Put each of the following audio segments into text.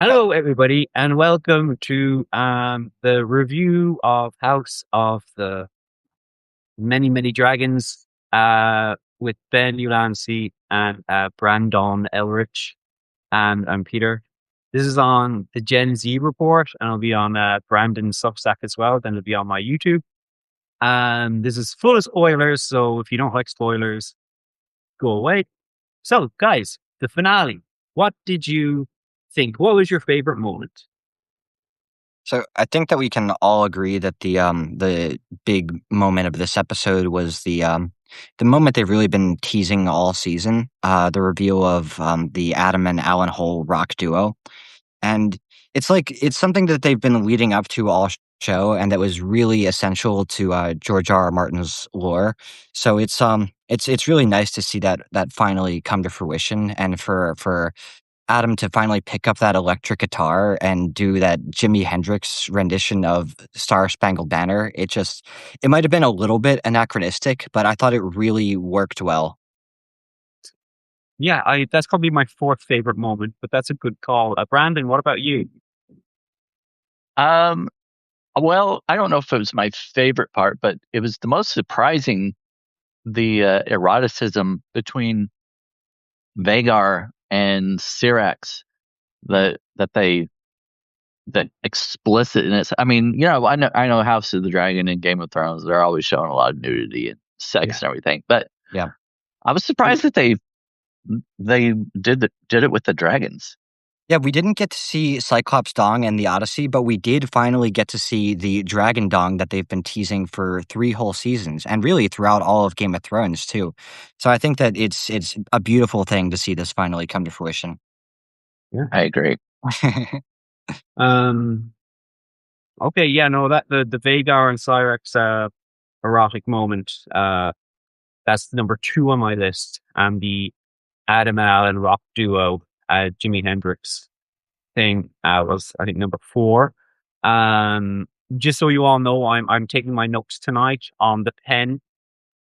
Hello, everybody, and welcome to the review of House of the Many Dragons with Ben Ulansey and Brandon Ellrich. And I'm Peter. This is on the Gen Z report, and it'll be on Brandon's Substack as well. Then it'll be on my YouTube. And this is full of spoilers, so if you don't like spoilers, go away. So, guys, the finale. What did you think? What was your favorite moment? So I think that we can all agree that the big moment of this episode was the moment they've really been teasing all season, the reveal of the Adam and Alan Hole rock duo. And it's something that they've been leading up to all show, and that was really essential to George R. R. Martin's lore. So it's really nice to see that finally come to fruition, and for Adam to finally pick up that electric guitar and do that Jimi Hendrix rendition of Star Spangled Banner. It might have been a little bit anachronistic, but I thought it really worked well. Yeah, I that's probably my fourth favorite moment, but that's a good call. Brandon, what about you? Um, well, I don't know if it was my favorite part, but it was the most surprising, the eroticism between Vagar and Syrax, that explicitness. I mean, I know House of the Dragon and Game of Thrones, they're always showing a lot of nudity and sex Yeah, and everything, but Yeah. I was surprised that they did it with the dragons. Yeah, we didn't get to see Cyclops Dong and the Odyssey, but we did finally get to see the Dragon Dong that they've been teasing for 3 whole seasons, and really throughout all of Game of Thrones too. So I think that it's a beautiful thing to see this finally come to fruition. yeah. I agree. Um. Okay, yeah, no, that the Vagar and Cyrex erotic moment. That's number two on my list, and the Adam and Alan rock duo, Jimi Hendrix thing, was I think number four. Just so you all know, I'm taking my notes tonight on the pen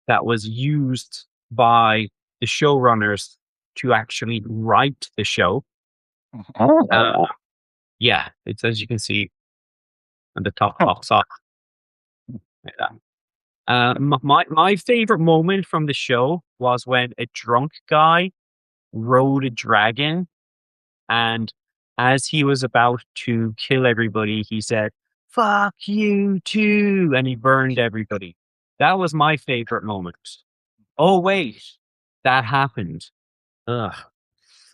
that was used by the showrunners to actually write the show. Oh, Yeah, it's as you can see on the top box off. Like that. My favorite moment from the show was when a drunk guy rode a dragon, and as he was about to kill everybody, he said, "Fuck you too," and he burned everybody. That was my favorite moment. Oh wait, that happened. Ugh.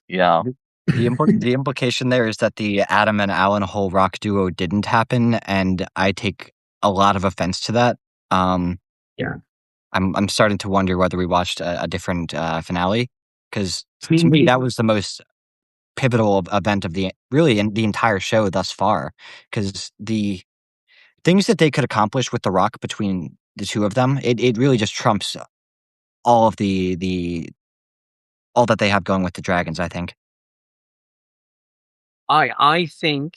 yeah. The implication there is that the Adam and Alan Hole rock duo didn't happen, and I take a lot of offense to that. Um, Yeah. I'm starting to wonder whether we watched a different finale, because to me Me, that was the most pivotal event of in the entire show thus far. Because the things that they could accomplish with the rock between the two of them, it really just trumps all of the all that they have going with the dragons, I think. I think,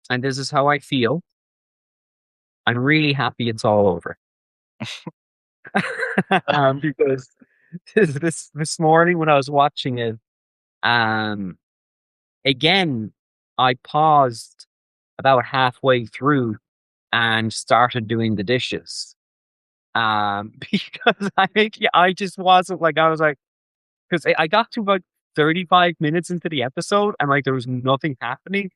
and this is how I feel. I'm really happy it's all over. Because this morning when I was watching it, um, again, I paused about halfway through and started doing the dishes. Because I just wasn't like I was like because I got to about 35 minutes into the episode and like there was nothing happening,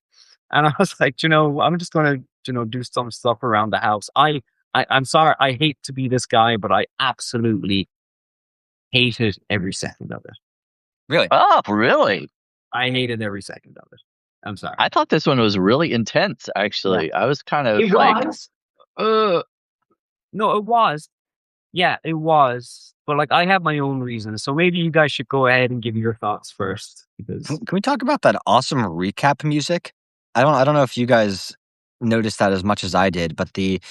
and I was like, I'm just gonna do some stuff around the house. I'm sorry, I hate to be this guy, but I absolutely hated every second of it. Really? Oh, really? I hated every second of it. I'm sorry. I thought this one was really intense, Yeah, actually. I was kind of it like, was. uh, No, it was. Yeah, it was. But like, I have my own reasons, so maybe you guys should go ahead and give your thoughts first, because Can we talk about that awesome recap music? I don't know if you guys noticed that as much as I did, but the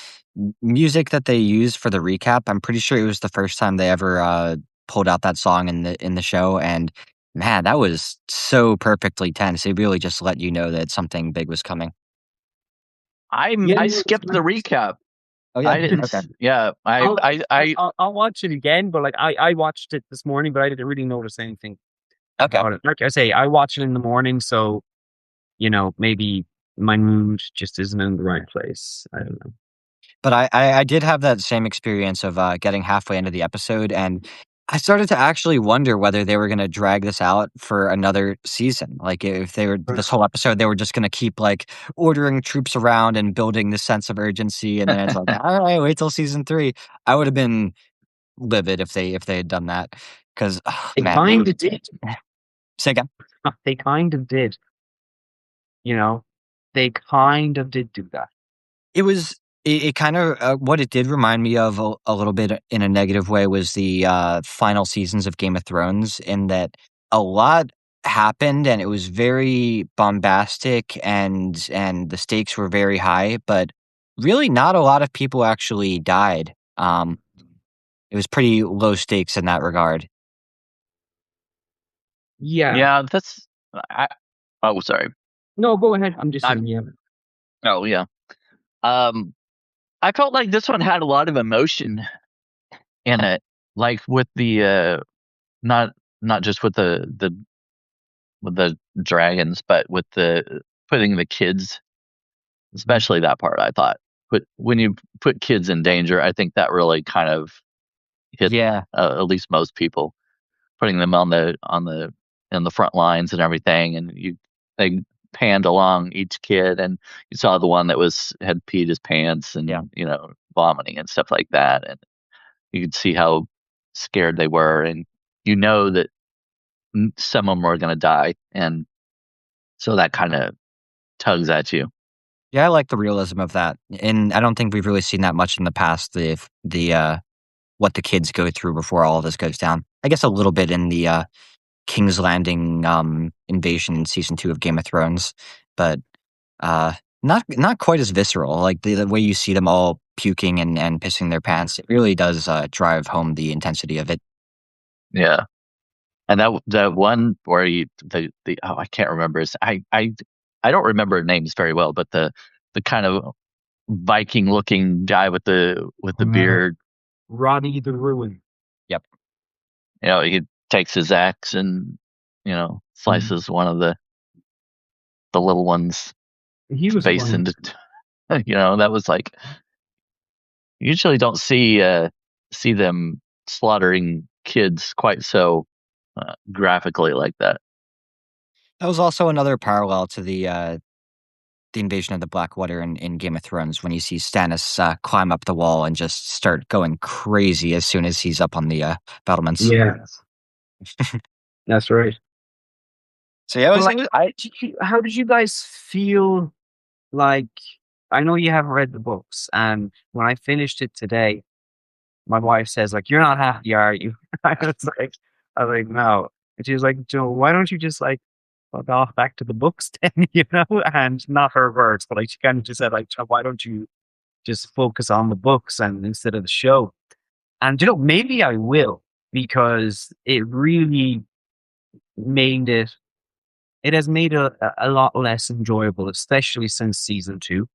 music that they used for the recap, I'm pretty sure it was the first time they ever pulled out that song in the show, and man, that was so perfectly tense. It really just let you know that something big was coming. yeah, I skipped the recap. Oh yeah, I didn't. okay, Yeah, I'll watch it again. But like, I watched it this morning, but I didn't really notice anything okay. about it. Like I say, I watch it in the morning, so maybe my mood just isn't in the right place. I don't know. But I did have that same experience of getting halfway into the episode, and I started to actually wonder whether they were going to drag this out for another season. Like if they were this whole episode, they were just going to keep like ordering troops around and building this sense of urgency, and then it's like, all right, wait till season 3. I would have been livid if they had done that because They man, kind of did. say again. They kind of did. They kind of did do that. It kind of what it did remind me of a little bit in a negative way was the final seasons of Game of Thrones, in that a lot happened and it was very bombastic and the stakes were very high, but really not a lot of people actually died. It was pretty low stakes in that regard. Yeah. Yeah, oh, sorry. No, go ahead. I'm just I'm- saying, yeah. Oh, yeah. I felt like this one had a lot of emotion in it, like with the not just with the dragons, but with the putting the kids, especially that part. I thought, but when you put kids in danger, I think that really kind of hit Yeah. at least most people, putting them on the in the front lines and everything, and they panned along each kid, and you saw the one that had peed his pants and Yeah. vomiting and stuff like that, and you could see how scared they were, and that some of them were going to die, and so that kind of tugs at you. Yeah, I like the realism of that. And I don't think we've really seen that much in the past, the what the kids go through before all of this goes down. I guess a little bit in the King's Landing invasion in season 2 of Game of Thrones, but not quite as visceral. Like the way you see them all puking and pissing their pants, it really does drive home the intensity of it. Yeah. And that one where I can't remember I don't remember names very well, but the kind of Viking looking guy with the beard, Roddy the Ruin. Yep. He takes his axe and slices one of the little one's He was face one. into that was like, usually don't see them slaughtering kids quite so graphically like that. That was also another parallel to the invasion of the Blackwater in Game of Thrones, when you see Stannis climb up the wall and just start going crazy as soon as he's up on the battlements. Yeah. That's right. So yeah, how did you guys feel? Like, I know you haven't read the books, and when I finished it today, my wife says, like, "You're not happy, are you?" I was like, "No." And she was like, "Joe, why don't you just like fuck off back to the books then?" And not her words, but like she kind of just said, like, "Joe, why don't you just focus on the books and instead of the show?" And maybe I will, because it really made it. It has made it a lot less enjoyable, especially since season 2.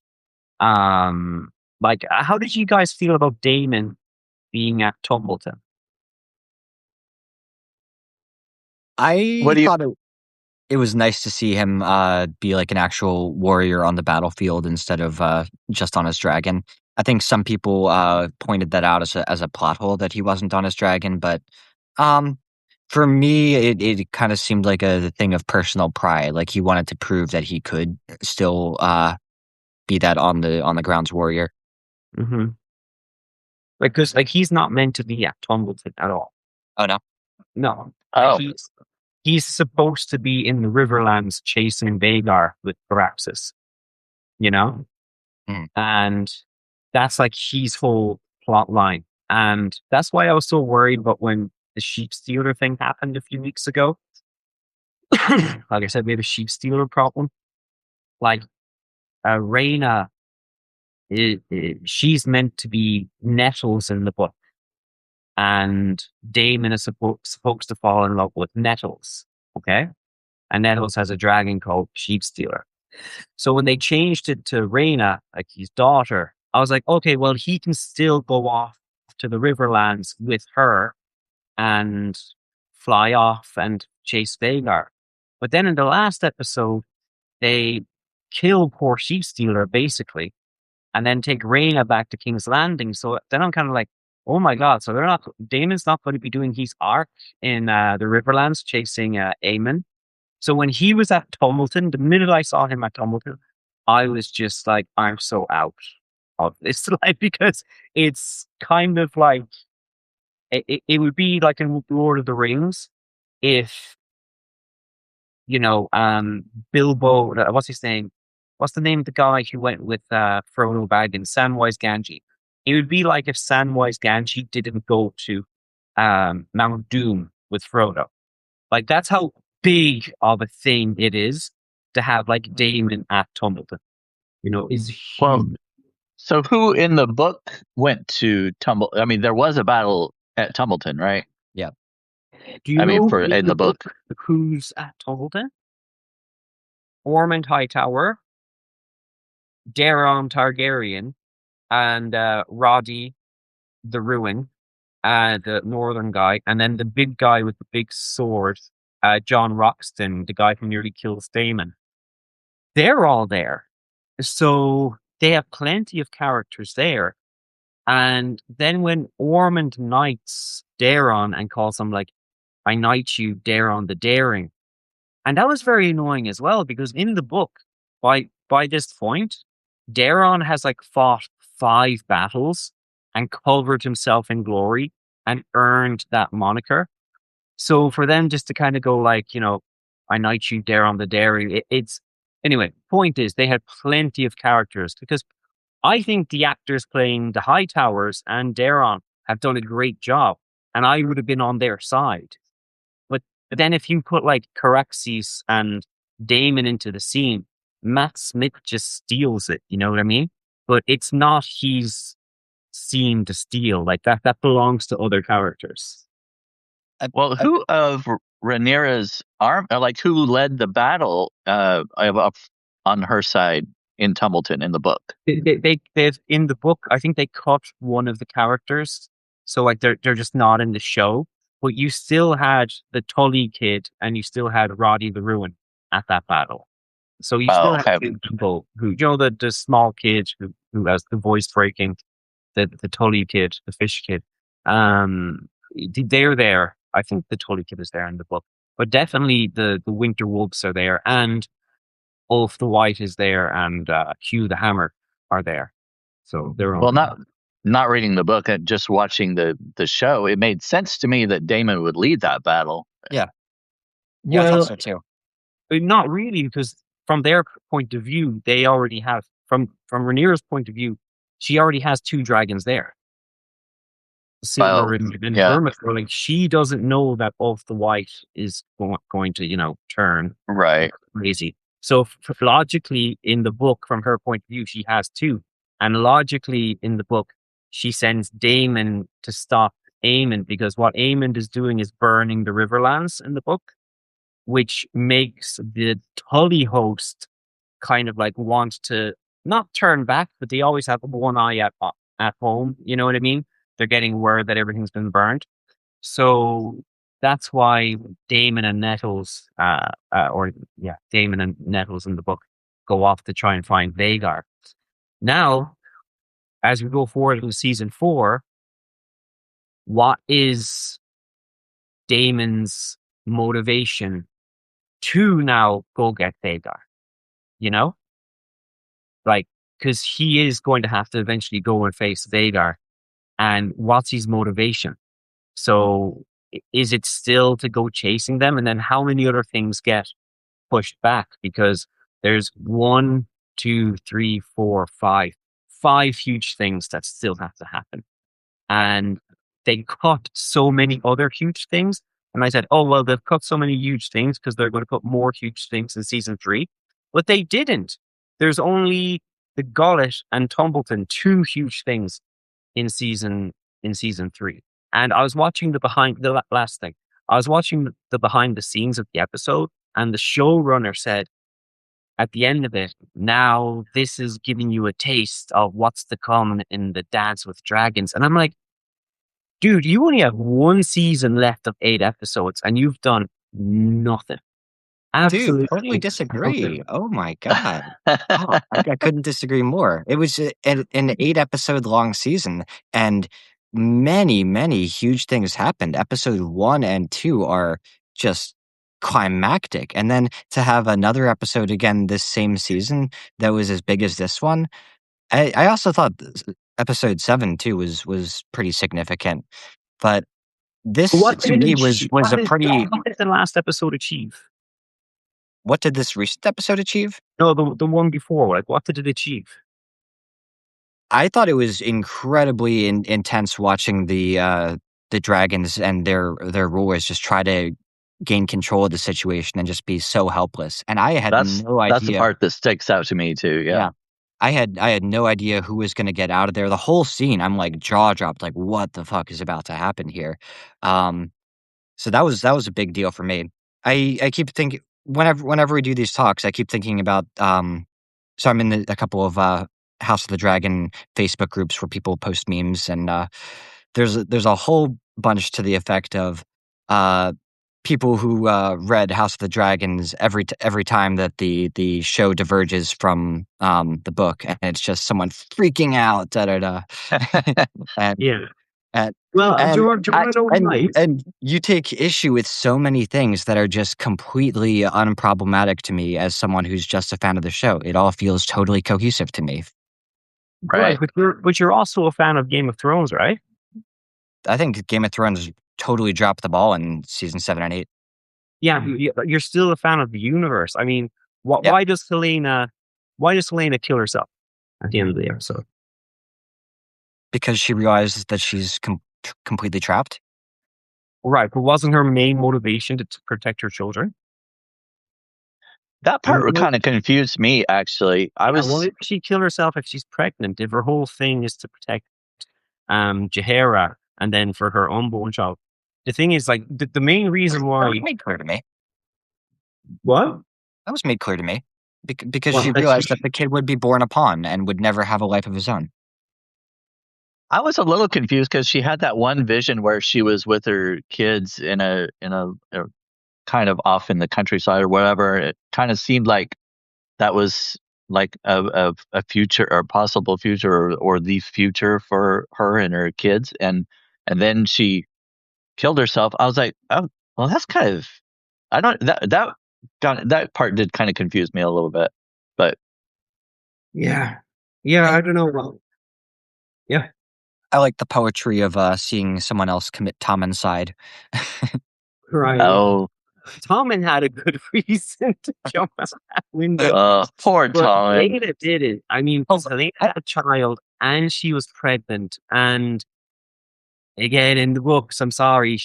Like, how did you guys feel about Damon being at Tumbleton? I thought it was nice to see him be like an actual warrior on the battlefield instead of just on his dragon. I think some people pointed that out as a plot hole, that he wasn't on his dragon, but for me, it kind of seemed like a thing of personal pride. Like he wanted to prove that he could still be that on the grounds warrior. Mm-hmm. Because like he's not meant to be at Tumbleton at all. Oh no, No. Oh. He's supposed to be in the Riverlands chasing Vagar with Caraxes, and that's like his whole plot line. And that's why I was so worried about when the sheep stealer thing happened a few weeks ago. Like I said, we have a sheep stealer problem. Like, Rhaena, she's meant to be Nettles in the book, and Damon is supposed to fall in love with Nettles. Okay, and Nettles has a dragon called Sheep Stealer. So when they changed it to Rhaena, like his daughter, I was like, okay, well, he can still go off to the Riverlands with her and fly off and chase Vagar. But then in the last episode, they kill poor Sheep Stealer basically, and then take Rhaena back to King's Landing. So then I'm kind of like, oh my god! So Damon's not going to be doing his arc in the Riverlands chasing Aemon. So when he was at Tumbleton, the minute I saw him at Tumbleton, I was just like, I'm so out of this life because it's kind of like it would be like in Lord of the Rings if Bilbo, what's his name? What's the name of the guy who went with Frodo Baggins? Samwise Gamgee. It would be like if Samwise Gamgee didn't go to Mount Doom with Frodo. Like that's how big of a thing it is to have like Damon at Tumbleton. Is huge. Well, so who in the book went to I mean, there was a battle at Tumbleton, right? Yeah. Do you know in the book who's at Tumbleton? Ormond Hightower, Daeron Targaryen, and Roddy the Ruin, the northern guy, and then the big guy with the big sword, John Roxton, the guy who nearly kills Daemon. They're all there. So they have plenty of characters there. And then when Ormond knights Daeron and calls him like, I knight you, Daeron the Daring. And that was very annoying as well, because in the book, by this point, Daeron has like fought 5 battles and covered himself in glory and earned that moniker. So for them just to kind of go like, I knight you, Daeron the Daring, it's anyway. Point is, they had plenty of characters because I think the actors playing the High Towers and Daeron have done a great job, and I would have been on their side. But then if you put like Caraxes and Damon into the scene, Matt Smith just steals it. You know what I mean? But it's not his scene to steal. Like that belongs to other characters. Well, who of Rhaenyra's arm, like who led the battle up on her side in Tumbleton in the book? They've in the book, I think they cut one of the characters, so like they're just not in the show. But you still had the Tully kid, and you still had Roddy the Ruin at that battle. So you still have 2 people who, the small kid who has the voice breaking, the Tully kid, the fish kid. They're there. I think the Tully kid is there in the book, but definitely the Winter Wolves are there, and Ulf the White is there, and Hugh the Hammer are there. So they're well, not reading the book and just watching the show. It made sense to me that Damon would lead that battle. Yeah, well, I thought so too. Not really, because from their point of view, they already have from Rhaenyra's point of view, she already has 2 dragons there. Silver and Vermithor. Like she doesn't know that Ulf the White is going to turn right crazy. So logically, in the book, from her point of view, she has 2, and logically in the book, she sends Daemon to stop Aemon, because what Aemon is doing is burning the Riverlands in the book, which makes the Tully host kind of like want to not turn back, but they always have one eye at home. You know what I mean? They're getting word that everything's been burned. So that's why Daemon and Nettles, Daemon and Nettles in the book go off to try and find Vhagar. Now, as we go forward to season 4, what is Daemon's motivation to now go get Vhagar? Like, because he is going to have to eventually go and face Vhagar. And what's his motivation? So is it still to go chasing them? And then how many other things get pushed back? Because there's 1, 2, 3, 4, 5 huge things that still have to happen. And they cut so many other huge things. And I said, oh, well, they've cut so many huge things because they're going to put more huge things in season 3. But they didn't. There's only the Gullet and Tumbleton, 2 huge things in season 3. And I was watching the last thing. I was watching the behind the scenes of the episode, and the showrunner said at the end of it, now this is giving you a taste of what's to come in the Dance with Dragons. And I'm like, dude, you only have 1 season left of 8 episodes, and you've done nothing. Dude, Absolutely. totally disagree. Oh my God. Oh, I couldn't disagree more. It was an 8 episode long season, and many huge things happened. Episode 1 and 2 are just climactic, and then to have another episode again this same season that was as big as this one. I also thought episode 7 too was pretty significant, but this What to did me it was achieve? a pretty. What did the last episode achieve? What did this recent episode achieve? No, the one before. Like, what did it achieve? I thought it was incredibly intense watching the dragons and their rulers just try to gain control of the situation and just be so helpless. And I had That's no that's the idea. part that sticks out to me too. Yeah. Yeah, I had no idea who was going to get out of there. The whole scene, I'm like jaw dropped, like what the fuck is about to happen here? Um, so that was a big deal for me. I keep thinking whenever we do these talks, I keep thinking about so I'm in a couple of House of the Dragon Facebook groups where people post memes, and there's a whole bunch to the effect of uh, people who read House of the Dragons every time that the show diverges from the book, and it's just someone freaking out, da da da, and Yeah. and Well, do and you want to know why? and you take issue with so many things that are just completely unproblematic to me as someone who's just a fan of the show. It all feels totally cohesive to me. Right, Right. but you're also a fan of Game of Thrones, right? I think Game of Thrones totally dropped the ball in season 7 and 8. Yeah, but you're still a fan of the universe. I mean, Yep, why does Helena kill herself at the end of the episode? because she realizes that she's completely trapped. Right, but wasn't her main motivation to protect her children? That I mean, part kind of confused me, actually. I yeah, well, was if she kill herself if she's pregnant, if her whole thing is to protect Jaehaera and then for her unborn child. The thing is, like, the main reason That why was made clear to me. what? That was made clear to me because Well, she realized that the kid would be born a pawn and would never have a life of his own. I was a little confused because she had that one vision where she was with her kids in a kind of off in the countryside or whatever. It kind of seemed like that was like a future or possible future or the future for her and her kids, and then she killed herself. I was like, oh, well, that's kind of I don't that part did kind of confuse me a little bit, but Yeah. Yeah, I, I don't know. Well, yeah, I like the poetry of seeing someone else commit homicide. right. oh, Tommen had a good reason to jump out that window, poor but Tom. Helena didn't. I mean, Oh, Helena I, had a child and she was pregnant. And again, in the books, I'm sorry,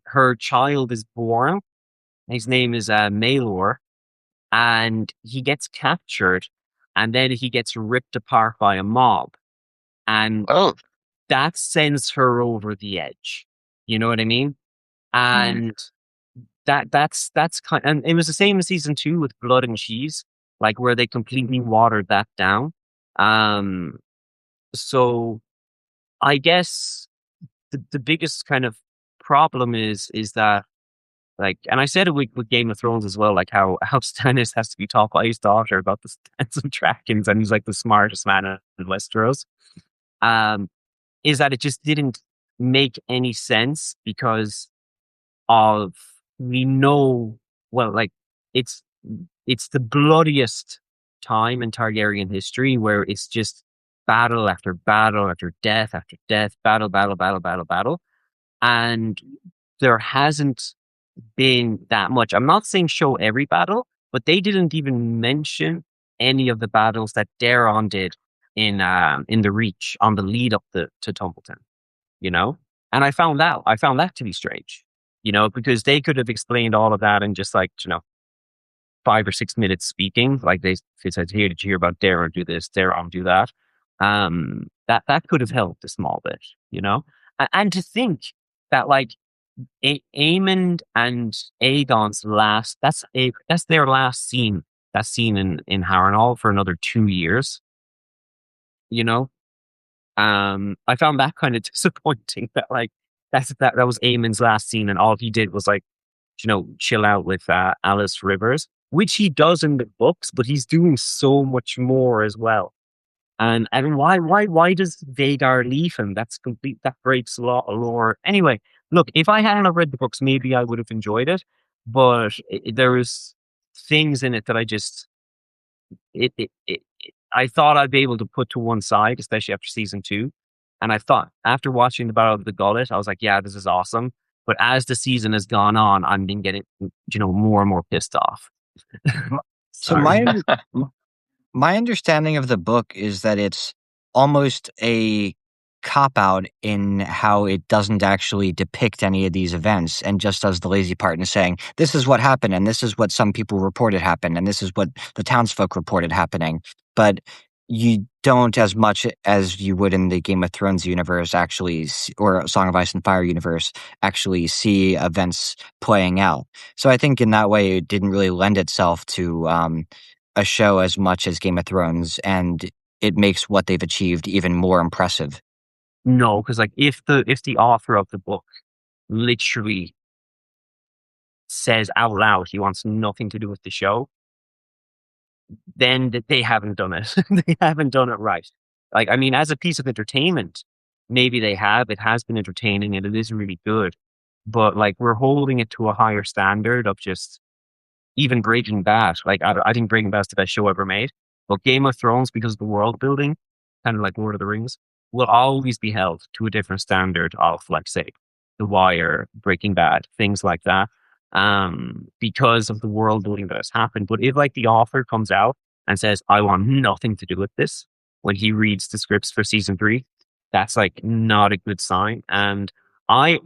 her child is born. His name is Maelor, and he gets captured, and then he gets ripped apart by a mob, and Oh, that sends her over the edge. You know what I mean? And that's kind, and it was the same in season 2 with Blood and Cheese, like where they completely watered that down. Um, so I guess the biggest kind of problem is that, like, and I said it with Game of Thrones as well, like how Stannis has to be taught by his daughter about the stance of dragons, and he's like the smartest man in Westeros. Um, is that it just didn't make any sense because of we know well, like it's it's the bloodiest time in Targaryen history where it's just battle after battle after death after death, battle, and there hasn't been that much. I'm not saying show every battle, but they didn't even mention any of the battles that Daeron did in the Reach on the lead up to Tumbleton, you know? And I found that to be strange, because they could have explained all of that in just like, 5 or 6 minutes speaking. Like they said, here, did you hear about Daeron do this, Daeron do that? That could have helped a small bit, and to think that like Aemond and Aegon's that's their last scene. That scene in Harrenhal for another 2 years. You know, I found that kind of disappointing. That like that was Aemond's last scene, and all he did was like chill out with Alice Rivers, which he does in the books, but he's doing so much more as well. And why does Vagar leave him? That breaks a lot of lore. Anyway, look, if I hadn't have read the books, maybe I would have enjoyed it, but there was things in it that I thought I'd be able to put to one side, especially after season 2. And I thought after watching the Battle of the Gullet, I was like, yeah, this is awesome. But as the season has gone on, I've been getting, more and more pissed off. So Sorry. my understanding of the book is that it's almost a cop out in how it doesn't actually depict any of these events and just does the lazy part in saying this is what happened and this is what some people reported happened and this is what the townsfolk reported happening. But you don't, as much as you would in the Game of Thrones universe or Song of Ice and Fire universe, actually see events playing out. So I think in that way it didn't really lend itself to a show as much as Game of Thrones, and it makes what they've achieved even more impressive. No, because like if the author of the book literally says out loud he wants nothing to do with the show, then they haven't done it. They haven't done it right. Like, I mean, as a piece of entertainment, maybe they have. It has been entertaining and it is really good. But like, we're holding it to a higher standard of just even Breaking Bad. Like, I think Breaking Bad's the best show ever made. But Game of Thrones, because of the world building, kind of like Lord of the Rings, will always be held to a different standard of, like, say, The Wire, Breaking Bad, things like that, because of the world building that has happened. But if, like, the author comes out and says, I want nothing to do with this when he reads the scripts for season 3, that's, like, not a good sign. And I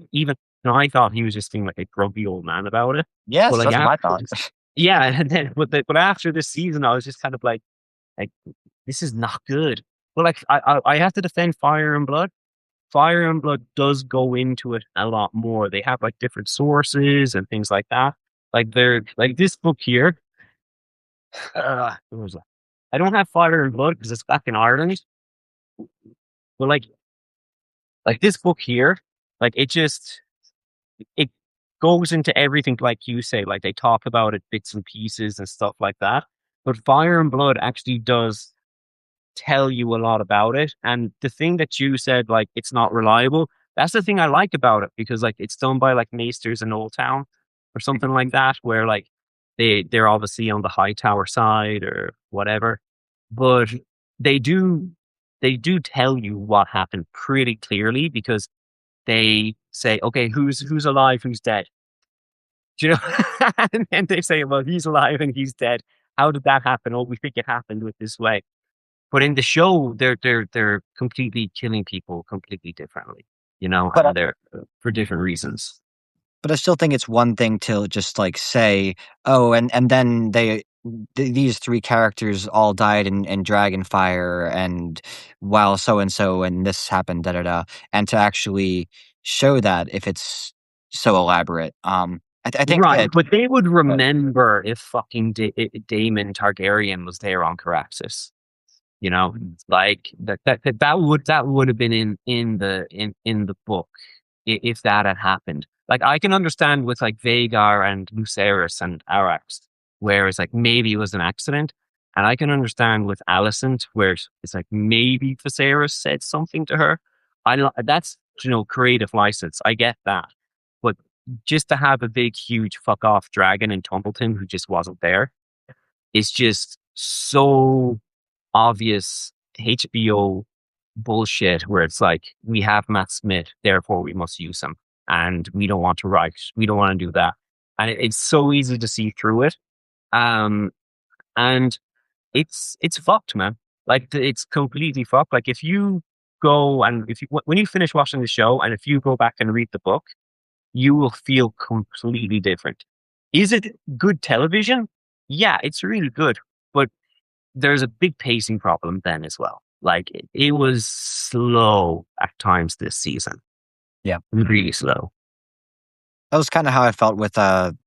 thought he was just being, like, a grumpy old man about it. But, Yes, like, that's my after, thoughts. yeah, and then, but after this season, I was just kind of like, this is not good. But like, I have to defend Fire and Blood. Fire and Blood does go into it a lot more. They have like different sources and things like that. Like they're like this book here. Where was that? I don't have Fire and Blood because it's back in Ireland. But like this book here, like it goes into everything like you say. Like they talk about it bits and pieces and stuff like that. But Fire and Blood actually does tell you a lot about it. And the thing that you said, like, it's not reliable, that's the thing I like about it, because like it's done by like Maesters in Old Town or something like that, where like they're obviously on the high tower side or whatever. But they do they do tell you what happened pretty clearly, because they say, okay, who's alive, who's dead. Do you know? And then they say, well, he's alive and he's dead. How did that happen? Oh, we think it happened with this way. But in the show, they're completely killing people completely differently, But and they're for different reasons. but I still think it's one thing to just like say, oh, and then these 3 characters all died in Dragonfire, and while so and this happened, da da da, and to actually show that if it's so elaborate. I think Right, that. but they would remember if fucking Daemon Targaryen was there on Caraxes. Like that would have been in the book, if that had happened. Like, I can understand with like Vagar and Lucerys and Arax, where it's like maybe it was an accident, and I can understand with Alicent where it's like maybe Viserys said something to her. That's creative license. I get that, but just to have a big huge fuck off dragon in Tumbleton who just wasn't there is just so obvious HBO bullshit, where it's like, we have Matt Smith, therefore we must use him, and we don't want to write, we don't want to do that, and it's so easy to see through it, um, and it's fucked, man. Like, it's completely fucked. Like, if you go and if you when you finish watching the show, and if you go back and read the book, you will feel completely different. Is it good television? Yeah, it's really good, but there's a big pacing problem then as well. Like, it was slow at times this season. Yeah. Really slow. That was kind of how I felt with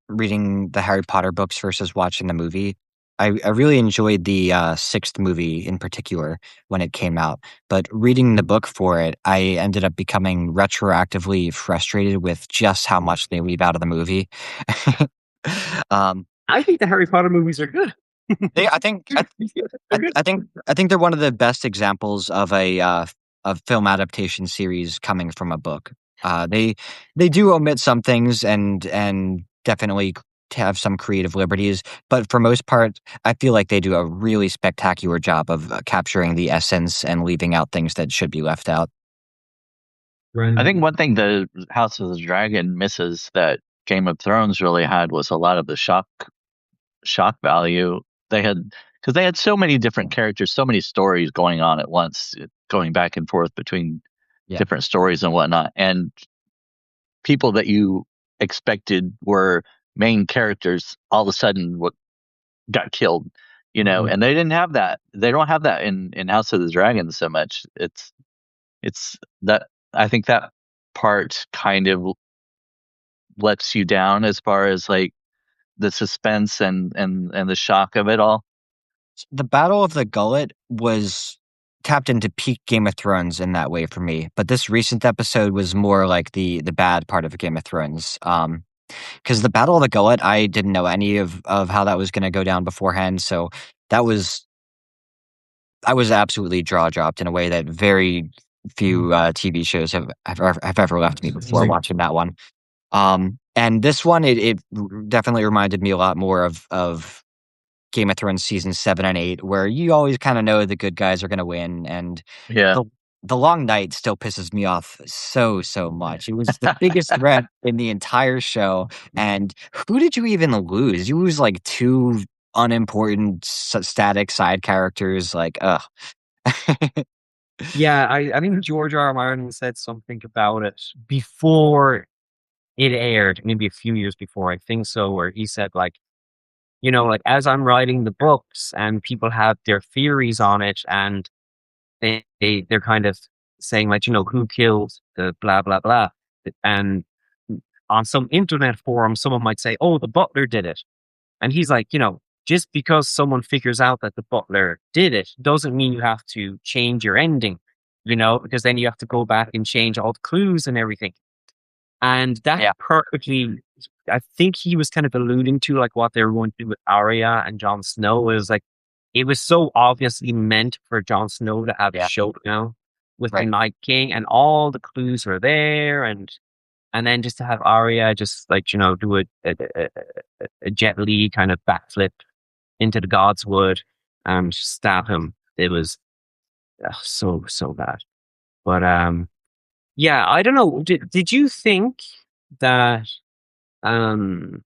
reading the Harry Potter books versus watching the movie. I really enjoyed the sixth movie in particular when it came out, but reading the book for it, I ended up becoming retroactively frustrated with just how much they leave out of the movie. um, I think the Harry Potter movies are good. I think They're good. I think they're one of the best examples of a film adaptation series coming from a book. They do omit some things and definitely have some creative liberties, but for most part, I feel like they do a really spectacular job of capturing the essence and leaving out things that should be left out. I think one thing the House of the Dragon misses that Game of Thrones really had was a lot of the shock value. They had because they had so many different characters, so many stories going on at once, going back and forth between Yeah. different stories and whatnot, and people that you expected were main characters all of a sudden what got killed, and they didn't have that. They don't have that in House of the Dragon so much. It's that I think that part kind of lets you down as far as like the suspense and the shock of it all. The Battle of the Gullet was tapped into peak Game of Thrones in that way for me, but this recent episode was more like the bad part of Game of Thrones. Because the Battle of the Gullet, I didn't know any of how that was going to go down beforehand, so that was I was absolutely jaw dropped in a way that very few TV shows have ever left me before watching that one. And this one, it definitely reminded me a lot more of Game of Thrones season 7 and 8, where you always kind of know the good guys are going to win, and Yeah. the long night still pisses me off so much. It was the biggest threat in the entire show, and who did you even lose? You lose like two unimportant static side characters. Like, ugh. Yeah, I think George R. R. Martin said something about it before it aired, maybe a few years before, I think so, where he said like, like as I'm writing the books and people have their theories on it and they're kind of saying like, who killed the blah blah blah. And on some internet forum, someone might say, oh, the butler did it. And he's like, just because someone figures out that the butler did it doesn't mean you have to change your ending, because then you have to go back and change all the clues and everything. And that Yeah. perfectly, I think he was kind of alluding to like what they were going to do with Arya and Jon Snow. It was so obviously meant for Jon Snow to have a Yeah. showdown with the Right. Night King, and all the clues were there, and then just to have Arya just like do a Jet Li kind of backflip into the God's Wood and stab him. It was so bad. But yeah, I don't know. Did you think that um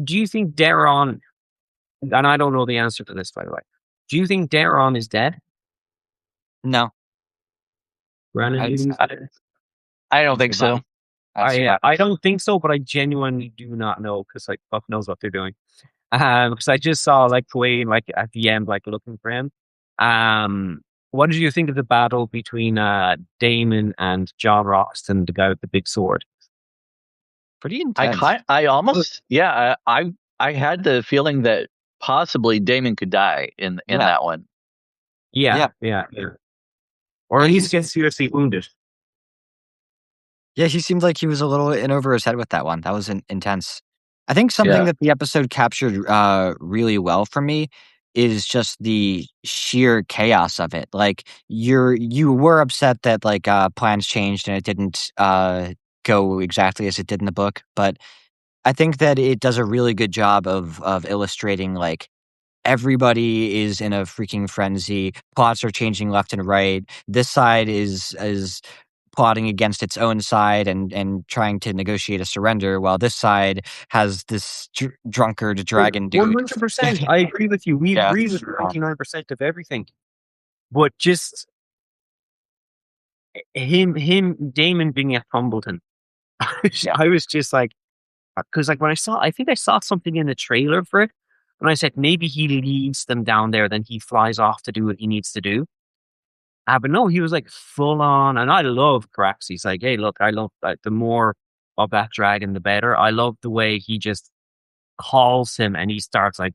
do you think Daron, and I don't know the answer to this by the way. Do you think Daron is dead? No, Brandon, do you think he's dead? I don't think so. I don't think so, but I genuinely do not know because like fuck knows what they're doing. Because I just saw like Wayne like at the end like looking for him. What did you think of the battle between Damon and John Roxton, the guy with the big sword? pretty intense. I almost I had the feeling that possibly Damon could die in Yeah. that one. Yeah. Or at Yeah, least get seriously wounded. Yeah, he seemed like he was a little in over his head with that one. That was intense. I think something Yeah. that the episode captured really well for me is just the sheer chaos of it. Like you were upset that like plans changed and it didn't go exactly as it did in the book, but I think that it does a really good job of illustrating like everybody is in a freaking frenzy. Plots are changing left and right. This side is plotting against its own side and trying to negotiate a surrender, while this side has this drunkard dragon dude. 100%. I agree with you. We Yeah. agree with 99% of everything. But just Damon being a Humbleton. I was just like, because like when I think I saw something in the trailer for it, and I said maybe he leads them down there, then he flies off to do what he needs to do. But no, he was like full on, and I love Carax. He's like, hey, look, I love the more of that dragon, the better. I love the way he just calls him and he starts like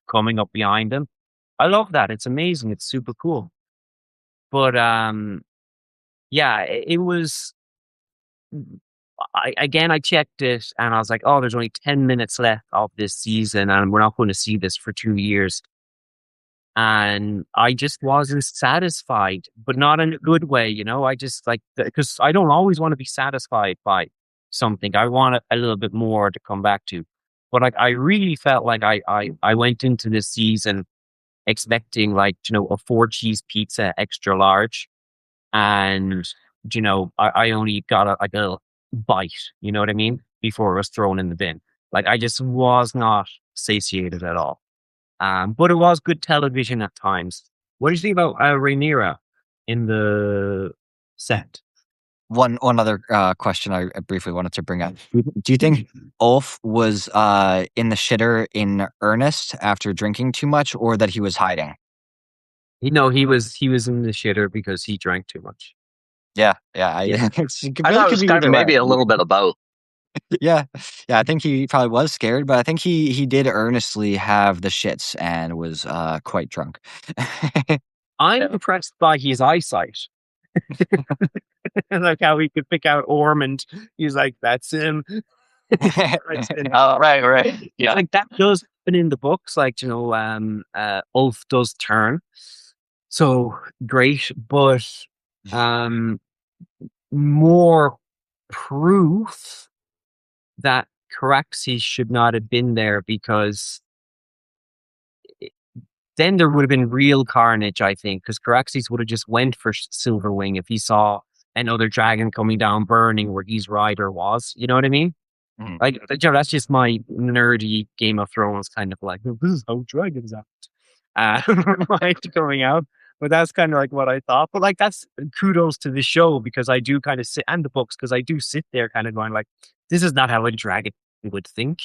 coming up behind him. I love that. It's amazing. It's super cool. But yeah, it was. I checked it and I was like, oh, there's only 10 minutes left of this season and we're not going to see this for 2 years. And I just wasn't satisfied, but not in a good way, you know. I just like, because I don't always want to be satisfied by something. I want a little bit more to come back to. But like, I really felt like I went into this season expecting like, you know, a 4 cheese pizza extra large. And, you know, I only got like a little bite, you know what I mean? Before it was thrown in the bin. Like, I just was not satiated at all. But it was good television at times. What do you think about Rhaenyra in the set? One other question I briefly wanted to bring up. Do you think Ulf was in the shitter in earnest after drinking too much, or that he was hiding? No, he was in the shitter because he drank too much. Yeah. I thought it was kind of maybe a little bit of both. Yeah. I think he probably was scared, but I think he did earnestly have the shits and was quite drunk. I'm impressed by his eyesight. Like how he could pick out Ormond. He's like, that's him. Oh, right. Yeah. Like that does happen in the books. Like, you know, Ulf does turn. So great, but more proof that Caraxes should not have been there, because then there would have been real carnage, I think, because Caraxes would have just went for Silverwing if he saw another dragon coming down burning where his rider was. You know what I mean? Mhm. Like, you know, that's just my nerdy Game of Thrones kind of like, this is how dragons act. Mind coming out. But that's kind of like what I thought. But like, that's kudos to the show, because I do kind of sit, and the books, because I do sit there kind of going like, this is not how a dragon would think.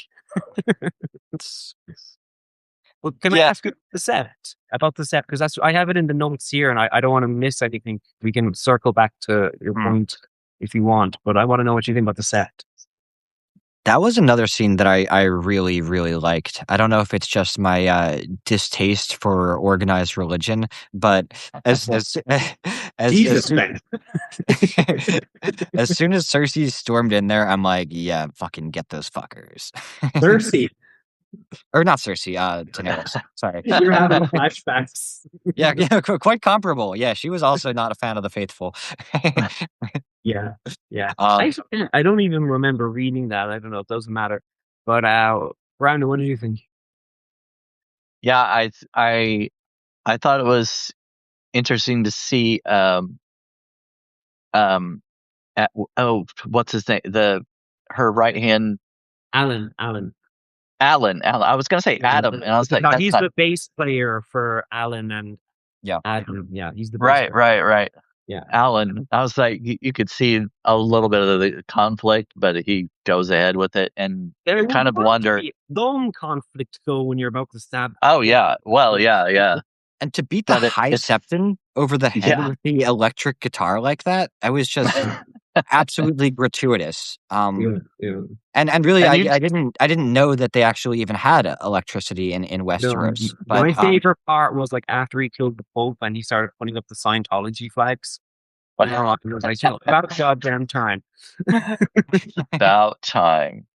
Well, can I ask you about the set? Because that's, I have it in the notes here, and I don't want to miss anything. We can circle back to your point if you want, but I want to know what you think about the set. That was another scene that I really, really liked. I don't know if it's just my distaste for organized religion, but as Jesus, man. as soon as Cersei stormed in there, I'm like, yeah, fucking get those fuckers. Cersei. Or not Cersei, Daenerys. Sorry. You're having flashbacks. Yeah, quite comparable. Yeah, she was also not a fan of the faithful. Yeah. I don't even remember reading that. I don't know. It doesn't matter. But Brandon, what did you think? Yeah, I thought it was interesting to see what's his name? Her right hand, Alan. I was gonna say Adam, and I was like, no, he's the bass player for Alan and Adam. Yeah, he's the bass player. Right. Yeah, Alan. I was like, you could see a little bit of the conflict, but he goes ahead with it, and there kind of wonder. Long conflict though when you're about to stab. Oh yeah, well yeah. And to beat the High Septon over the head with the electric guitar like that, I was just absolutely gratuitous. And really, I didn't know that they actually even had electricity in Westeros. No, but my favorite part was like after he killed the Pope and he started putting up the Scientology flags. But it was like, about goddamn time. About time.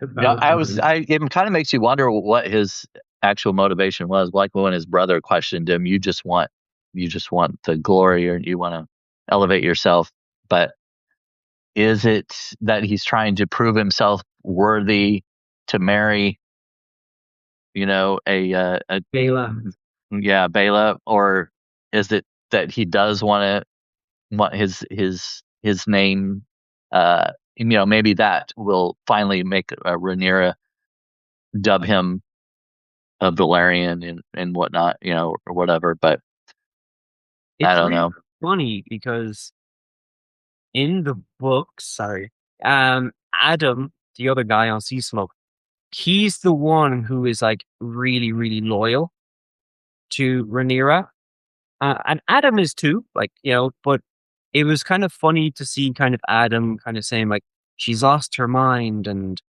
It kind of makes you wonder what his actual motivation was. Like when his brother questioned him, you just want the glory, or you want to elevate yourself. But is it that he's trying to prove himself worthy to marry, you know, a Baela? Yeah, Baela, or is it that he does want his name? You know, maybe that will finally make Rhaenyra dub him a Valerian and whatnot, you know, or whatever. But I don't know. Funny because in the books, Adam, the other guy on Sea Smoke, he's the one who is like really, really loyal to Rhaenyra. And Adam is too, like, you know, but it was kind of funny to see kind of Adam kind of saying like, she's lost her mind and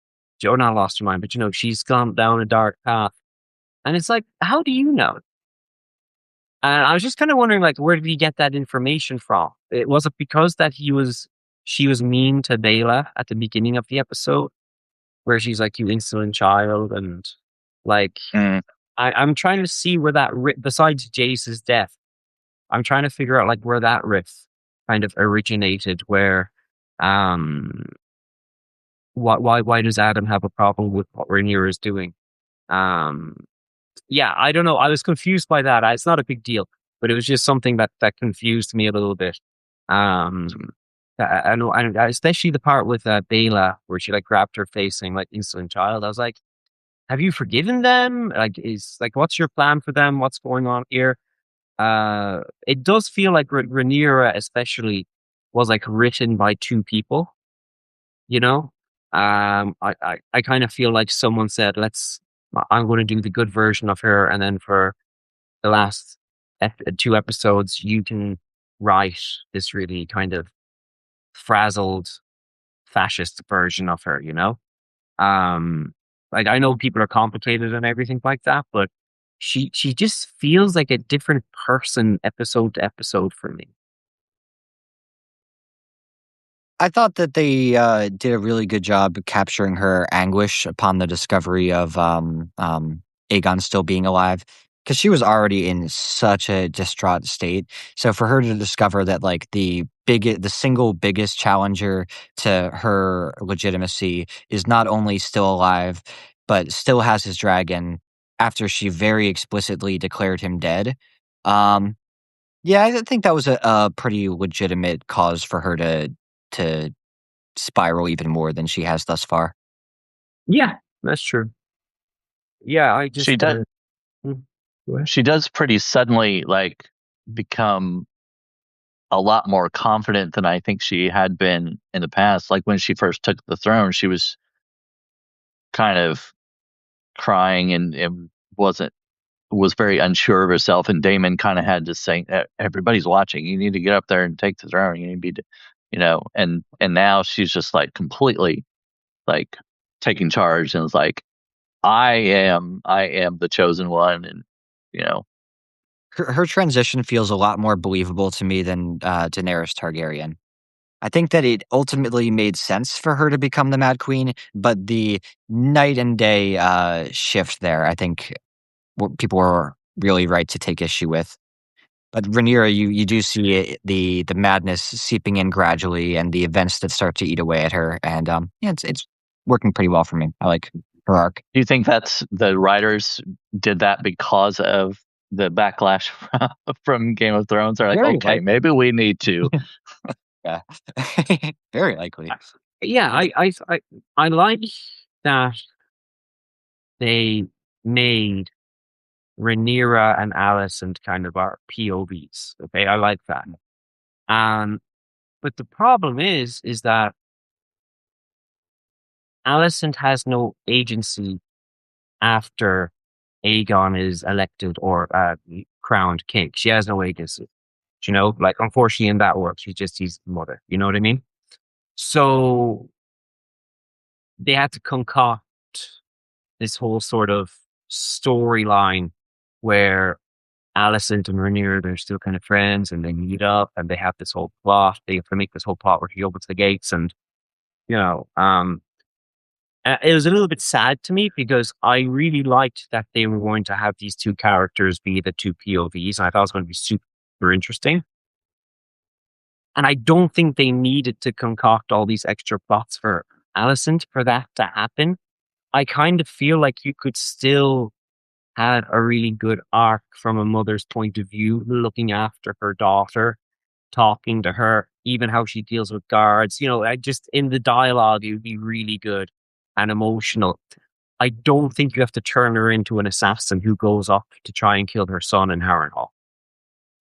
not lost her mind, but she's gone down a dark path. And it's like, how do you know? And I was just kind of wondering, like, where did he get that information from? Was it because that she was mean to Bela at the beginning of the episode, where she's like, "You insolent child," and like, I'm trying to see where that besides Jace's death, I'm trying to figure out like where that riff kind of originated. Where, why does Adam have a problem with what Rhaenyra is doing? Yeah, I don't know. I was confused by that. It's not a big deal, but it was just something that confused me a little bit. I know, and especially the part with Bela where she like grabbed her face saying like "insolent child." I was like, "Have you forgiven them? Like, what's your plan for them? What's going on here?" It does feel like Rhaenyra, especially, was like written by two people. You know, I kind of feel like someone said, I'm going to do the good version of her, and then for the last two episodes, you can write this really kind of frazzled fascist version of her. Like, I know people are complicated and everything like that, but she just feels like a different person episode to episode for me. I thought that they did a really good job capturing her anguish upon the discovery of Aegon still being alive, because she was already in such a distraught state. So for her to discover that like the single biggest challenger to her legitimacy is not only still alive, but still has his dragon after she very explicitly declared him dead. Yeah, I think that was a pretty legitimate cause for her to spiral even more than she has thus far. Yeah, that's true. Yeah, I just she does. She does pretty suddenly like become a lot more confident than I think she had been in the past. Like when she first took the throne, she was kind of crying and was very unsure of herself. And Damon kind of had to say, "Everybody's watching. You need to get up there and take the throne. You need to be, And now she's just like completely like taking charge and is like, I am the chosen one, and you know. Her transition feels a lot more believable to me than Daenerys Targaryen. I think that it ultimately made sense for her to become the Mad Queen, but the night and day shift there, I think people were really right to take issue with. But Rhaenyra, you do see the madness seeping in gradually, and the events that start to eat away at her, and yeah, it's working pretty well for me. I like her arc. Do you think that's the writers did that because of the backlash from Game of Thrones? Are like, Very okay, maybe we need to. Yeah, very likely. Yeah, I like that they made Rhaenyra and Alicent kind of our POVs. Okay, I like that. But the problem is that Alicent has no agency after Aegon is elected or crowned king. She has no agency. Like, unfortunately in that world, she's just his mother. You know what I mean? So they had to concoct this whole sort of storyline where Alicent and Rhaenyra, they're still kind of friends and they meet up and they have this whole plot. They have to make this whole plot where he opens the gates and, you know, um, it was a little bit sad to me because I really liked that they were going to have these two characters be the two POVs. And I thought it was going to be super interesting. And I don't think they needed to concoct all these extra plots for Alicent for that to happen. I kind of feel like you could still have a really good arc from a mother's point of view, looking after her daughter, talking to her, even how she deals with guards. I just in the dialogue, it would be really good and emotional. I don't think you have to turn her into an assassin who goes off to try and kill her son in Harrenhal.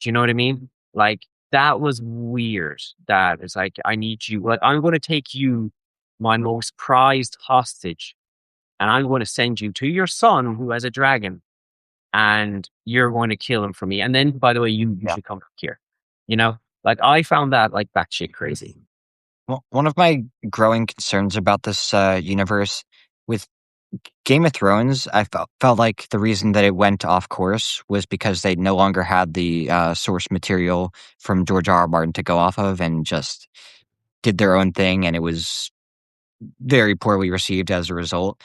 Do you know what I mean? Like, that was weird. That is like, I need you. Like, I'm going to take you, my most prized hostage, and I'm going to send you to your son who has a dragon, and you're going to kill him for me. And then, by the way, you should come back here. Like, I found that like batshit crazy. Well, one of my growing concerns about this universe with Game of Thrones, I felt like the reason that it went off course was because they no longer had the source material from George R. R. Martin to go off of, and just did their own thing, and it was very poorly received as a result.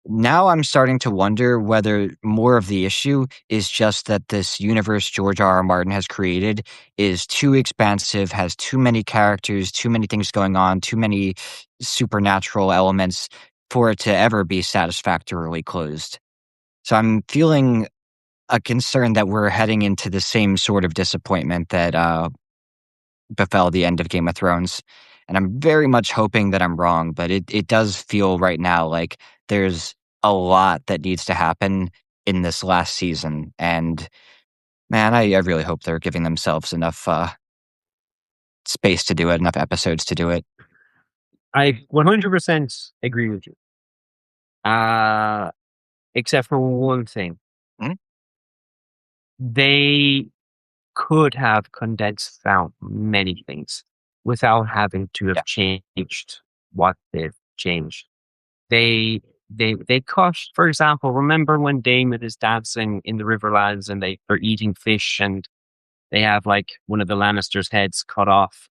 Now I'm starting to wonder whether more of the issue is just that this universe George R. R. Martin has created is too expansive, has too many characters, too many things going on, too many supernatural elements for it to ever be satisfactorily closed. So I'm feeling a concern that we're heading into the same sort of disappointment that befell the end of Game of Thrones. And I'm very much hoping that I'm wrong, but it does feel right now like there's a lot that needs to happen in this last season. And man, I really hope they're giving themselves enough space to do it, enough episodes to do it. I 100% agree with you. Except for one thing. Hmm? They could have condensed down many things without having to have changed what they've changed. They cut, for example, remember when Damon is dancing in the Riverlands and they are eating fish and they have like one of the Lannisters' heads cut off.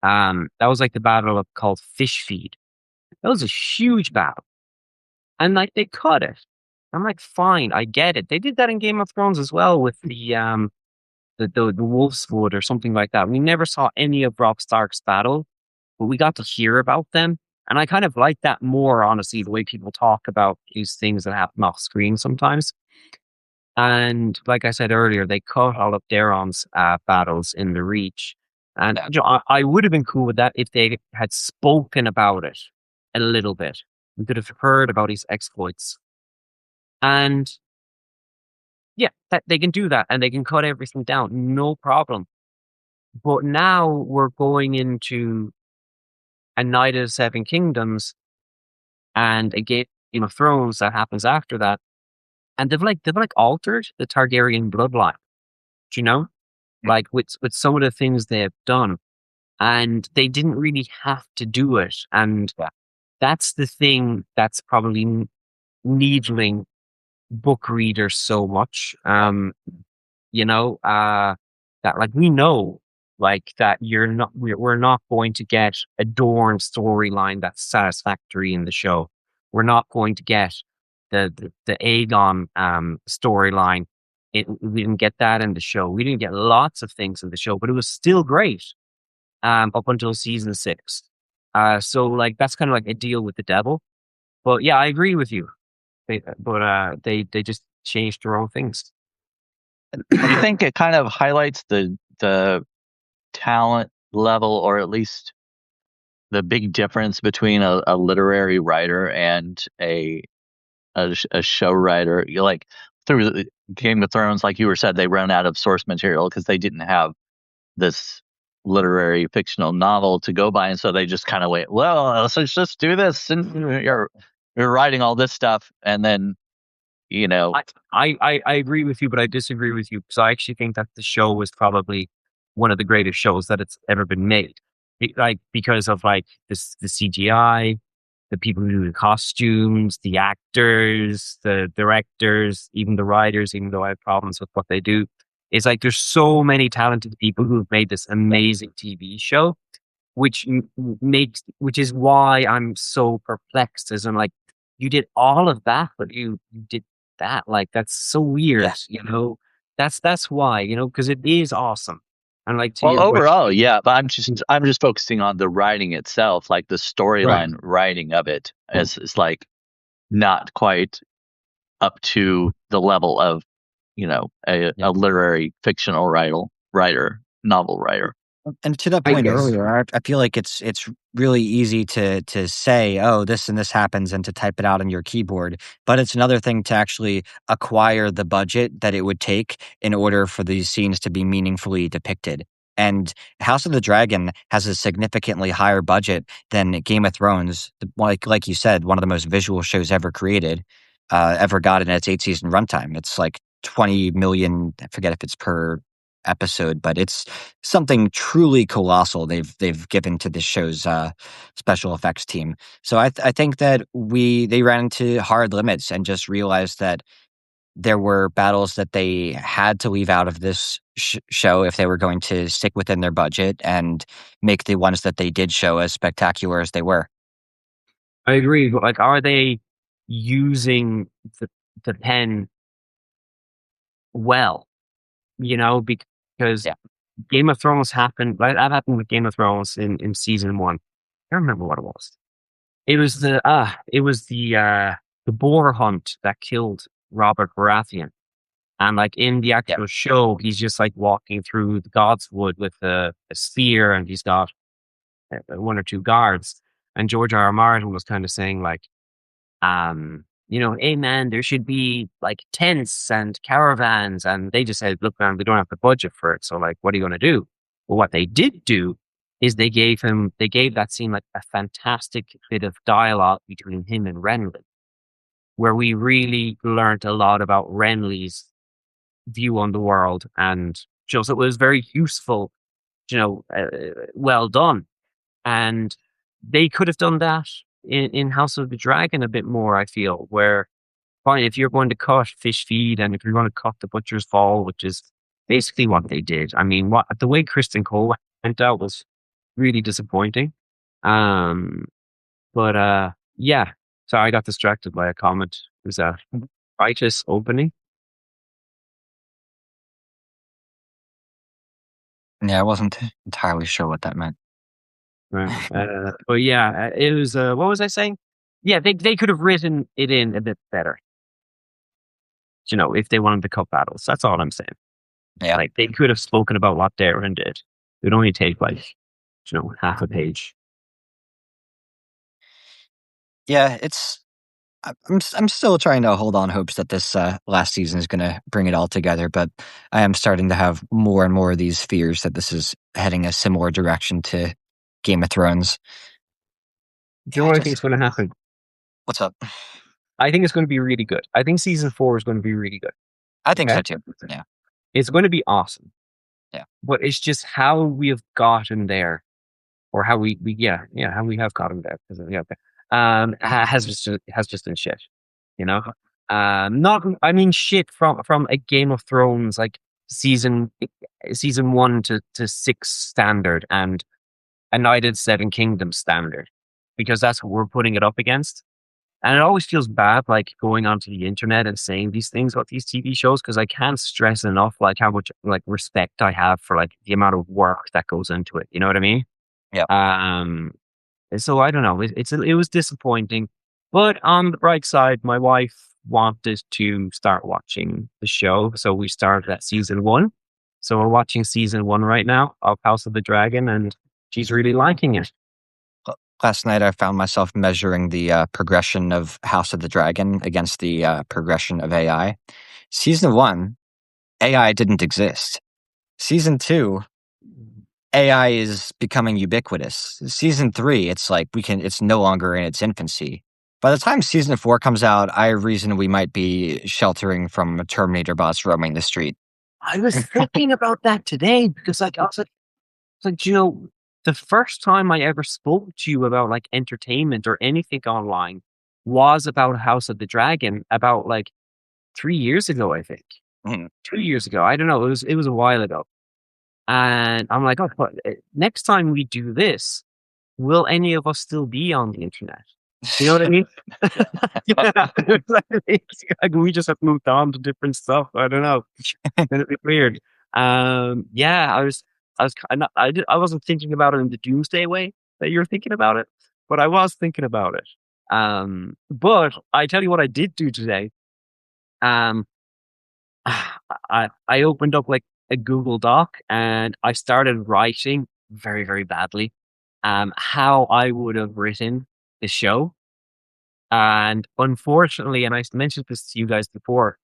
That was like the battle called Fish Feed. That was a huge battle. And like they cut it. I'm like, fine, I get it. They did that in Game of Thrones as well with the Wolf's Wood or something like that. We never saw any of Robb Stark's battle, but we got to hear about them. And I kind of like that more, honestly, the way people talk about these things that happen off screen sometimes. And like I said earlier, they cut all of Daeron's battles in the Reach. And I would have been cool with that if they had spoken about it a little bit. We could have heard about his exploits. And yeah, that they can do that and they can cut everything down, no problem. But now we're going into a Night of the Seven Kingdoms and a Game of Thrones that happens after that. And they've altered the Targaryen bloodline. Do you know? Like with some of the things they've done. And they didn't really have to do it. And that's the thing that's probably needling book readers so much. That like we know like that we're not going to get a Dorne storyline that's satisfactory in the show. We're not going to get the Aegon storyline. We didn't get that in the show. We didn't get lots of things in the show, but it was still great up until season 6. So like that's kind of like a deal with the devil. But yeah, I agree with you. They just changed their own things. I think it kind of highlights the talent level, or at least the big difference between a literary writer and a show writer. You like through Game of Thrones, like you were said, they ran out of source material because they didn't have this literary fictional novel to go by, and so they just kind of went, well, let's just do this, and you're writing all this stuff, and then I agree with you, but I disagree with you because I actually think that the show was probably one of the greatest shows that it's ever been made. Because of like the CGI, the people who do the costumes, the actors, the directors, even the writers, even though I have problems with what they do. It's like there's so many talented people who have made this amazing TV show, which is why I'm so perplexed. As I'm like, you did all of that, but you did that. Like that's so weird, That's why, because it is awesome. And like to your overall, question, yeah, but I'm just focusing on the writing itself, like the storyline writing of it is like not quite up to the level of a literary fictional writer, novel writer. And to that point earlier, I feel like it's really easy to say, oh, this and this happens, and to type it out on your keyboard. But it's another thing to actually acquire the budget that it would take in order for these scenes to be meaningfully depicted. And House of the Dragon has a significantly higher budget than Game of Thrones. Like you said, one of the most visual shows ever created, ever got in its 8-season runtime. It's like 20 million. I forget if it's per episode, but it's something truly colossal they've given to this show's special effects team. So I think that they ran into hard limits and just realized that there were battles that they had to leave out of this show if they were going to stick within their budget and make the ones that they did show as spectacular as they were. I agree, but like, are they using the pen well? You know, because Yeah. Game of Thrones happened. Like, that happened with Game of Thrones in season 1. I don't remember what it was. It was the boar hunt that killed Robert Baratheon. And like in the actual show, he's just like walking through the Godswood with a spear, and he's got 1 or 2 guards. And George R. R. Martin was kind of saying like, hey man, there should be like tents and caravans. And they just said, look man, we don't have the budget for it. So like, what are you going to do? Well, what they did do is they gave that scene like a fantastic bit of dialogue between him and Renly, where we really learned a lot about Renly's view on the world, and just it was very useful, well done. And they could have done that in House of the Dragon a bit more, I feel, where fine, if you're going to cut fish feed and if you're going to cut the butcher's fall, which is basically what they did. I mean, the way Kristen Cole went out was really disappointing. But yeah. So I got distracted by a comment. It was a righteous opening. Yeah, I wasn't entirely sure what that meant. But yeah, it was. What was I saying? Yeah, they could have written it in a bit better. If they wanted to cut battles, that's all I'm saying. Yeah, like they could have spoken about what Darren did. It would only take like, half a page. Yeah, I'm still trying to hold on hopes that this last season is going to bring it all together, but I am starting to have more and more of these fears that this is heading a similar direction to Game of Thrones. Do you know what I think is going to happen? What's up? I think it's going to be really good. I think season 4 is going to be really good. I think so too. Yeah, it's going to be awesome. Yeah, but it's just how we have gotten there, or how we how we have gotten there. Has just been shit. Not I mean shit from a Game of Thrones like season 1 to 6 standard, and a United Seven Kingdoms standard, because that's what we're putting it up against. And it always feels bad, like going onto the internet and saying these things about these TV shows, because I can't stress enough, like how much like respect I have for like the amount of work that goes into it. You know what I mean? yeah. So I don't know. It was disappointing, but on the bright side, my wife wanted to start watching the show, so we started at season 1. So we're watching season 1 right now of House of the Dragon, and she's really liking it. Last night, I found myself measuring the progression of House of the Dragon against the progression of AI. Season 1, AI didn't exist. Season 2, AI is becoming ubiquitous. Season 3, it's like it's no longer in its infancy. By the time season 4 comes out, I reason we might be sheltering from Terminator bots roaming the street. I was thinking about that today, because I was like, the first time I ever spoke to you about like entertainment or anything online was about House of the Dragon, about like 3 years ago, I think. 2 years ago. I don't know. It was a while ago. And I'm like, next time we do this, will any of us still be on the internet? You know what I mean? Like we just have moved on to different stuff. I don't know. It'd be weird. Yeah, I wasn't thinking about it in the doomsday way that you're thinking about it, but I was thinking about it. But I tell you what I did do today. I opened up like a Google Doc, and I started writing very, very badly how I would have written the show. And unfortunately, and I mentioned this to you guys before,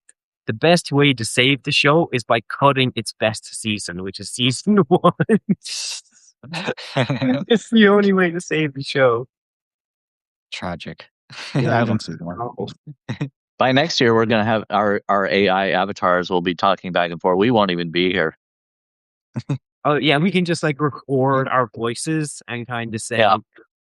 the best way to save the show is by cutting its best season, which is season 1. It's the only way to save the show. Tragic. Yeah, I haven't seen one. By next year, we're going to have our AI avatars will be talking back and forth. We won't even be here. Oh yeah, we can just like record our voices and kind of say, Yeah.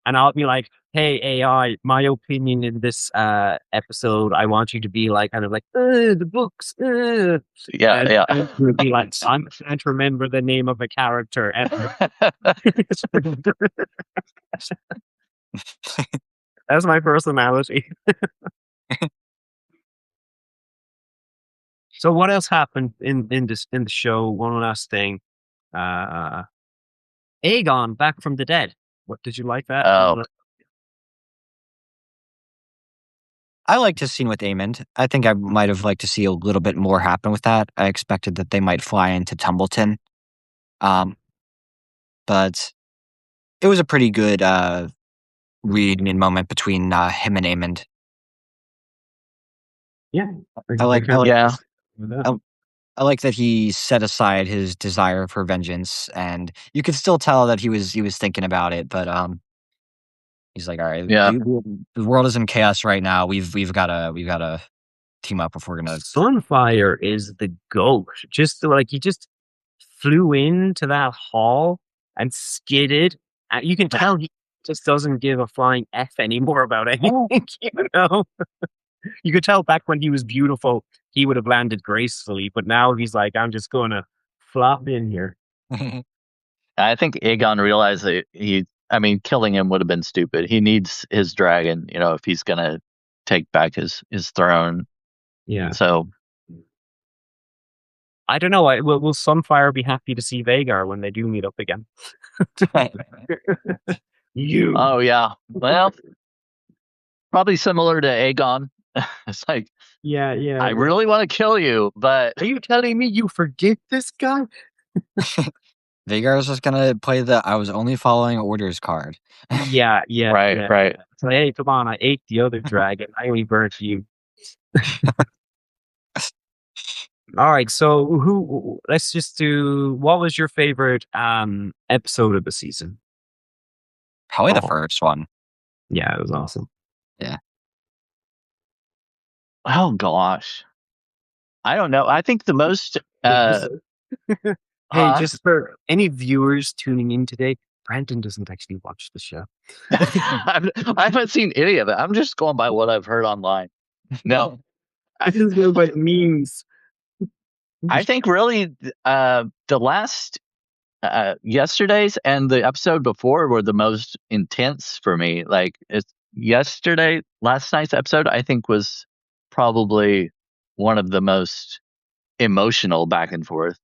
and I'll be like, "Hey AI, my opinion in this episode, I want you to be like kind of like the books," Yeah, yeah. and it would be like, "I'm trying to remember the name of a character." That's my personality. So what else happened in the show? One last thing. Uh, Aegon back from the dead. What did you like that? Oh, I liked his scene with Aemond. I think I might have liked to see a little bit more happen with that. I expected that they might fly into Tumbleton. But it was a pretty good reunion moment between him and Aemond. Yeah, I like I like yeah. I, I like that he set aside his desire for vengeance, and you could still tell that he was thinking about it. But he's like, all right, Yeah. the world is in chaos right now. We've got to team up if we're gonna. Sunfire is the goat. Just like he just flew into that hall and skidded. And you can tell he just doesn't give a flying F anymore about anything, you know? You could tell back when he was beautiful, he would have landed gracefully, but now he's like, I'm just gonna flop in here. I think Aegon realized that killing him would have been stupid. He needs his dragon, if he's gonna take back his throne. Yeah. So I don't know. Will Sunfire be happy to see Vagar when they do meet up again? You. oh yeah. Well, probably similar to Aegon. It's like, Yeah, I really want to kill you, but are you telling me you forget this guy? Vagar is just gonna play the "I was only following orders" card. Yeah. right. So hey, come on! I ate the other dragon. I only burnt you. All right. So who? Let's just do. What was your favorite episode of the season? Probably the Oh. first one. Yeah, it was awesome. Yeah. Oh gosh. I don't know. I think the most Hey, just for any viewers tuning in today, Brandon doesn't actually watch the show. I haven't seen any of it. I'm just going by what I've heard online. No, I just know what it means. I think really the last yesterday's and the episode before were the most intense for me. Like last night's episode, I think was probably one of the most emotional back and forth.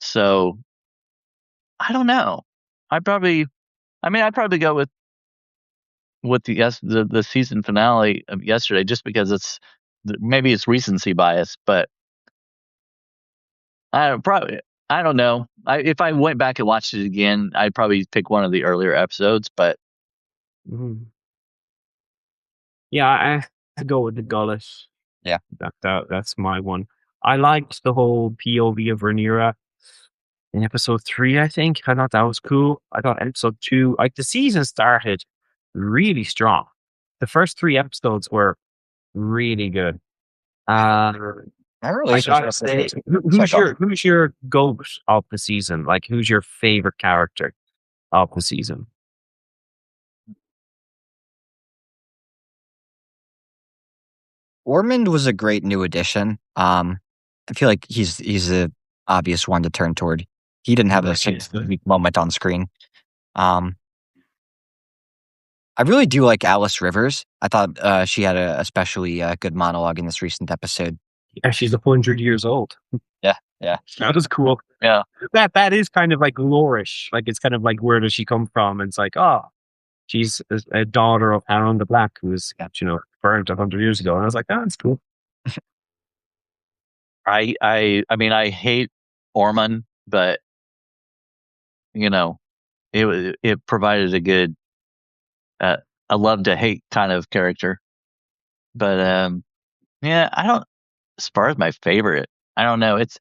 So I don't know. I'd probably go with the season finale of yesterday, just because maybe it's recency bias, but I don't know. If I went back and watched it again, I'd probably pick one of the earlier episodes. But Yeah, I have to go with the Gullet. Yeah. That's my one. I liked the whole POV of Rhaenyra in episode 3, I think. I thought that was cool. I thought episode 2, like the season started really strong. The first 3 episodes were really good. My I relationship. gotta say, who's your goat of the season? Like, who's your favorite character of the season? Ormond was a great new addition. I feel like he's the obvious one to turn toward. He didn't have a weak moment on screen. I really do like Alice Rivers. I thought she had a especially good monologue in this recent episode. Yeah, she's 100 years old. Yeah. That was cool. yeah, That is kind of like lore-ish. Like, it's kind of like, where does she come from? And it's like, oh, she's a daughter of Aaron the Black, who was, burned 100 years ago. And I was like, oh, that's cool. I hate Ormond, but it provided a good a love to hate kind of character. But yeah, I don't. As far as my favorite, I don't know. It's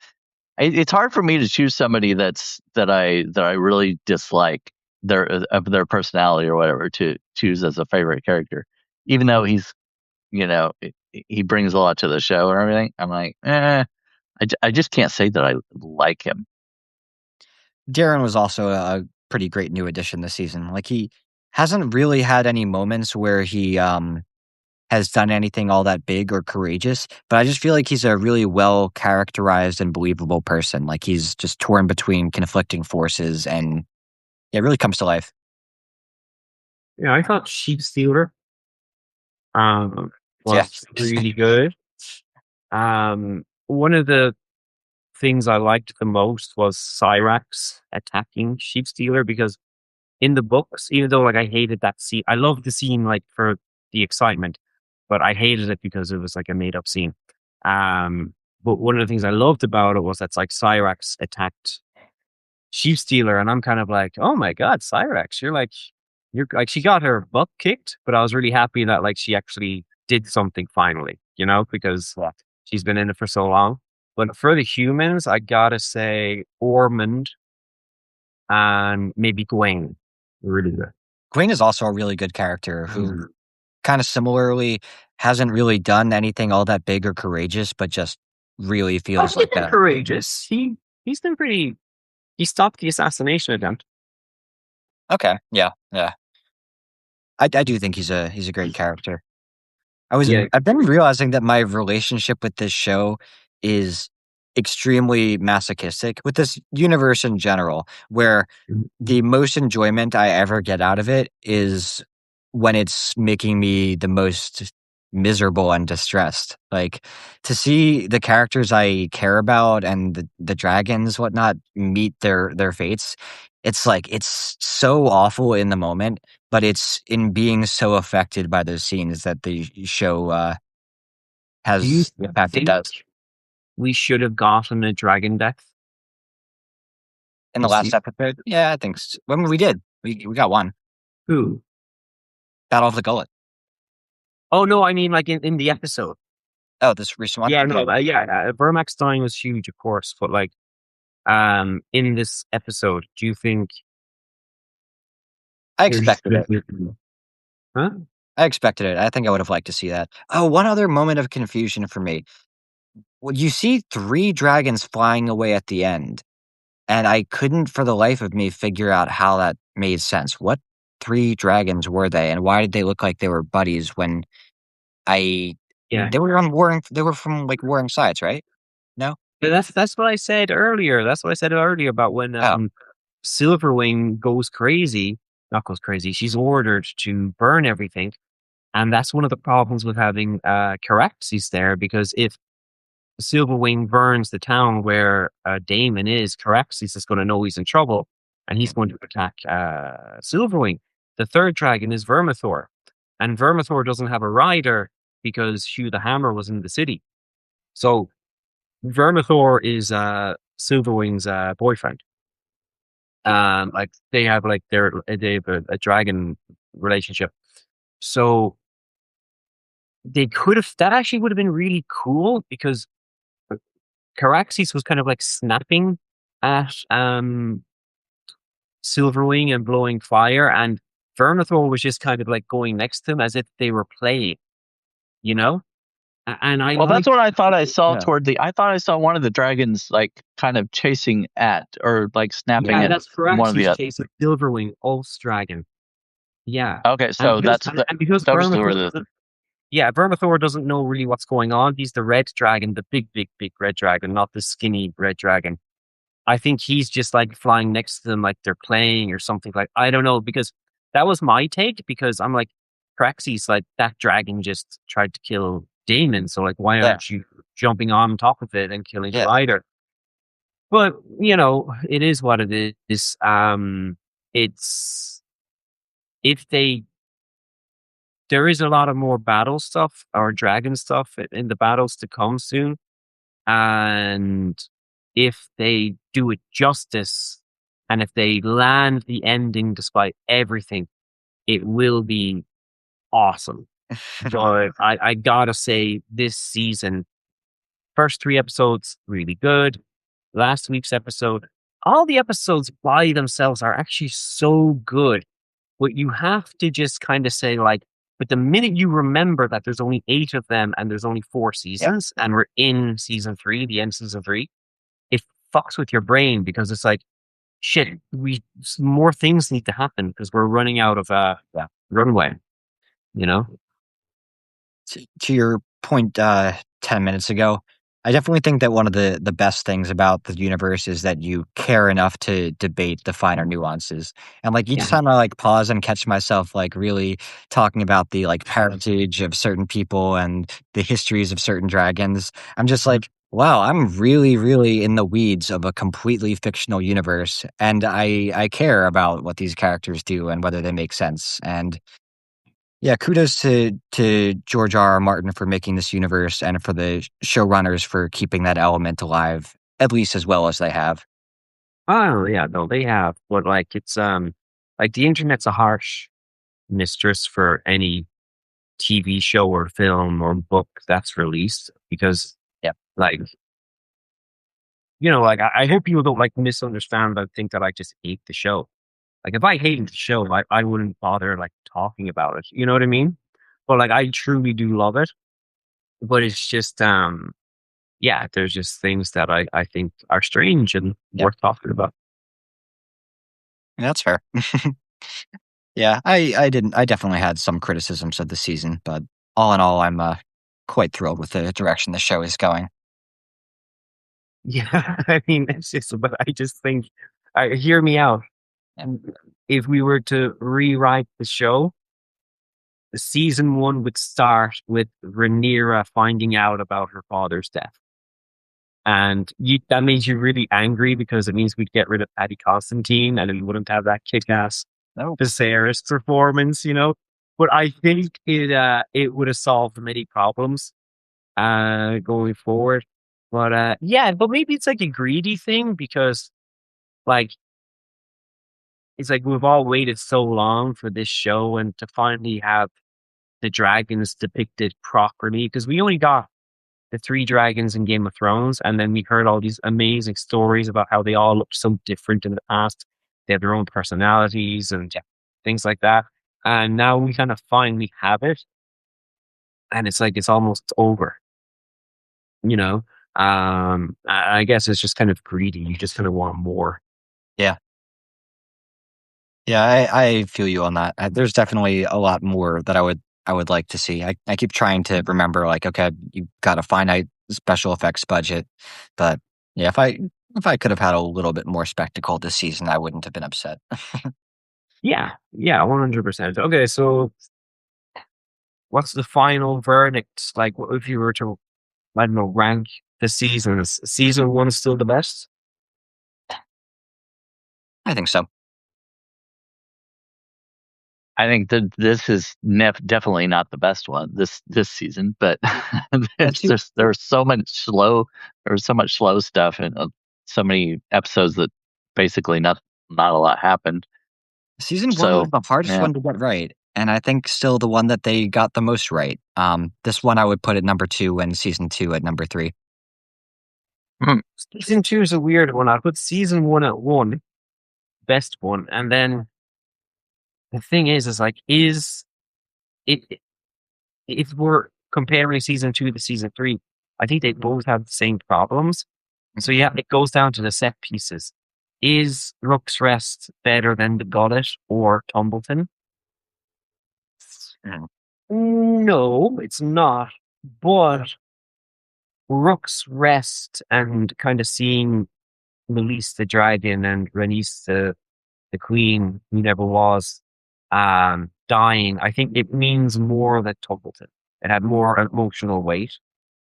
hard for me to choose somebody that I really dislike their personality or whatever to choose as a favorite character, even though he brings a lot to the show and everything. I'm like, I just can't say that I like him. Darren was also a pretty great new addition this season. Like, he hasn't really had any moments where he has done anything all that big or courageous, but I just feel like he's a really well characterized and believable person. Like, he's just torn between conflicting forces, and it really comes to life. Yeah, I thought Sheep Stealer Yeah. was really good. One of the things I liked the most was Cyrax attacking Sheep Stealer, because in the books, even though like I hated that scene, I loved the scene like for the excitement, but I hated it because it was like a made up scene. But one of the things I loved about it was that's like Cyrax attacked Sheep Stealer, and I'm kind of like, oh my god, Cyrax, you're like, she got her butt kicked, but I was really happy that like she actually did something finally, because she's been in it for so long. But for the humans, I gotta say Ormond and maybe Gwen. Really good. Gwen is also a really good character who kind of similarly hasn't really done anything all that big or courageous, but just really feels like that. Courageous. He's been pretty. He stopped the assassination attempt. Okay, yeah. I do think he's a great character. I've been realizing that my relationship with this show is extremely masochistic with this universe in general, where the most enjoyment I ever get out of it is when it's making me the most miserable and distressed. Like, to see the characters I care about and the dragons, whatnot, meet their fates. It's like, it's so awful in the moment, but it's in being so affected by those scenes that the show has the impact it does. We should have gotten a dragon death In the last episode? Yeah, I think so. When we did. We got one. Who? Battle of the Gullet. Oh no, I mean like in the episode. Oh, this recent one? Yeah, no, Vermax dying was huge, of course, but like, in this episode, do you think I expected it. Huh? I expected it. I think I would have liked to see that. Oh, one other moment of confusion for me. Well, you see 3 dragons flying away at the end, and I couldn't for the life of me figure out how that made sense. What 3 dragons were they, and why did they look like they were buddies when they were from like warring sides, right? No? That's what I said earlier. That's what I said earlier about when Silverwing goes crazy. Not goes crazy. She's ordered to burn everything, and that's one of the problems with having Caraxes there. Because if Silverwing burns the town where Damon is, Caraxes is going to know he's in trouble, and he's going to attack Silverwing. The third dragon is Vermithor, and Vermithor doesn't have a rider because Hugh the Hammer was in the city. So Vermithor is Silverwing's boyfriend. Like they have a dragon relationship. So they could have, that actually would have been really cool, because Caraxes was kind of like snapping at Silverwing and blowing fire, and Vermithor was just kind of like going next to him as if they were playing, you know? And that's what I thought I saw I thought I saw one of the dragons like kind of chasing at or like snapping at that's correct. one of the other. Silverwing, Ulf's dragon. Yeah. Okay, so because Vermithor doesn't know really what's going on. He's the red dragon, the big red dragon, not the skinny red dragon. I think he's just like flying next to them like they're playing or something. Like, I don't know, because that was my take, because I'm like, Caraxes, like that dragon just tried to kill Damon, so like, why aren't you jumping on top of it and killing the rider? But it is what it is. It's there is a lot of more battle stuff or dragon stuff in the battles to come soon, and if they do it justice, and if they land the ending despite everything, it will be awesome. But I gotta say, this season, first 3 episodes, really good. Last week's episode, all the episodes by themselves are actually so good. But you have to just kind of say, like, but the minute you remember that there's only 8 of them and there's only 4 seasons, and we're in season 3, the end of season 3, it fucks with your brain, because it's like, shit, more things need to happen because we're running out of runway. You know. To your point 10 minutes ago, I definitely think that one of the best things about the universe is that you care enough to debate the finer nuances. And like each Yeah. time I like pause and catch myself like really talking about the like parentage of certain people and the histories of certain dragons, I'm just like, wow, I'm really, really in the weeds of a completely fictional universe. And I care about what these characters do and whether they make sense. And yeah, kudos to George R. R. Martin for making this universe and for the showrunners for keeping that element alive, at least as well as they have. Oh yeah, no, they have, but like it's like the internet's a harsh mistress for any TV show or film or book that's released because Yep. like like I hope people don't like misunderstand that think that I just hate the show. Like if I hated the show, I wouldn't bother like talking about it. You know what I mean? But like I truly do love it. But it's just yeah, there's just things that I think are strange and Yep. worth talking about. That's fair. Yeah, I definitely had some criticisms of the season, but all in all, I'm quite thrilled with the direction the show is going. Yeah, I mean it's just but I just think hear me out. And if we were to rewrite the show, the season one would start with Rhaenyra finding out about her father's death. And that means you're really angry because it means we'd get rid of Paddy Constantine and we wouldn't have that kick-ass No, Viserys performance, But I think it would have solved many problems going forward. But yeah, but maybe it's like a greedy thing because like it's like we've all waited so long for this show and to finally have the dragons depicted properly because we only got the three dragons in Game of Thrones, and then we heard all these amazing stories about how they all looked so different in the past. They have their own personalities and things like that. And now we kind of finally have it, and it's like it's almost over. You know, I guess it's just kind of greedy. You just kind of want more. yeah, yeah, I feel you on that. There's definitely a lot more that I would like to see. I keep trying to remember, like, okay, you got a finite special effects budget, but yeah, if I could have had a little bit more spectacle this season, I wouldn't have been upset. Yeah, yeah, 100%. Okay, so what's the final verdict? Like, if you were to, I don't know, rank the seasons, season one is still the best? I think so. I think that this is definitely not the best one this season, but That's you. there's so much slow stuff and so many episodes that basically not a lot happened. Season 1 So was the hardest yeah, one to get right, and I think still the one that they got the most right. This one I would put at number 2 and season 2 at number 3. Season two is a weird one. I put season one at one, best one. And then the thing is like, is it, if we're comparing season two to season three, I think they both have the same problems. So yeah, it goes down to the set pieces. Is Rook's Rest better than the Gullet or Tumbleton? Mm. No, it's not. But Rook's Rest and kind of seeing Release the Dragon and Release the Queen who never was dying, I think it means more than Tumbleton. It had more emotional weight.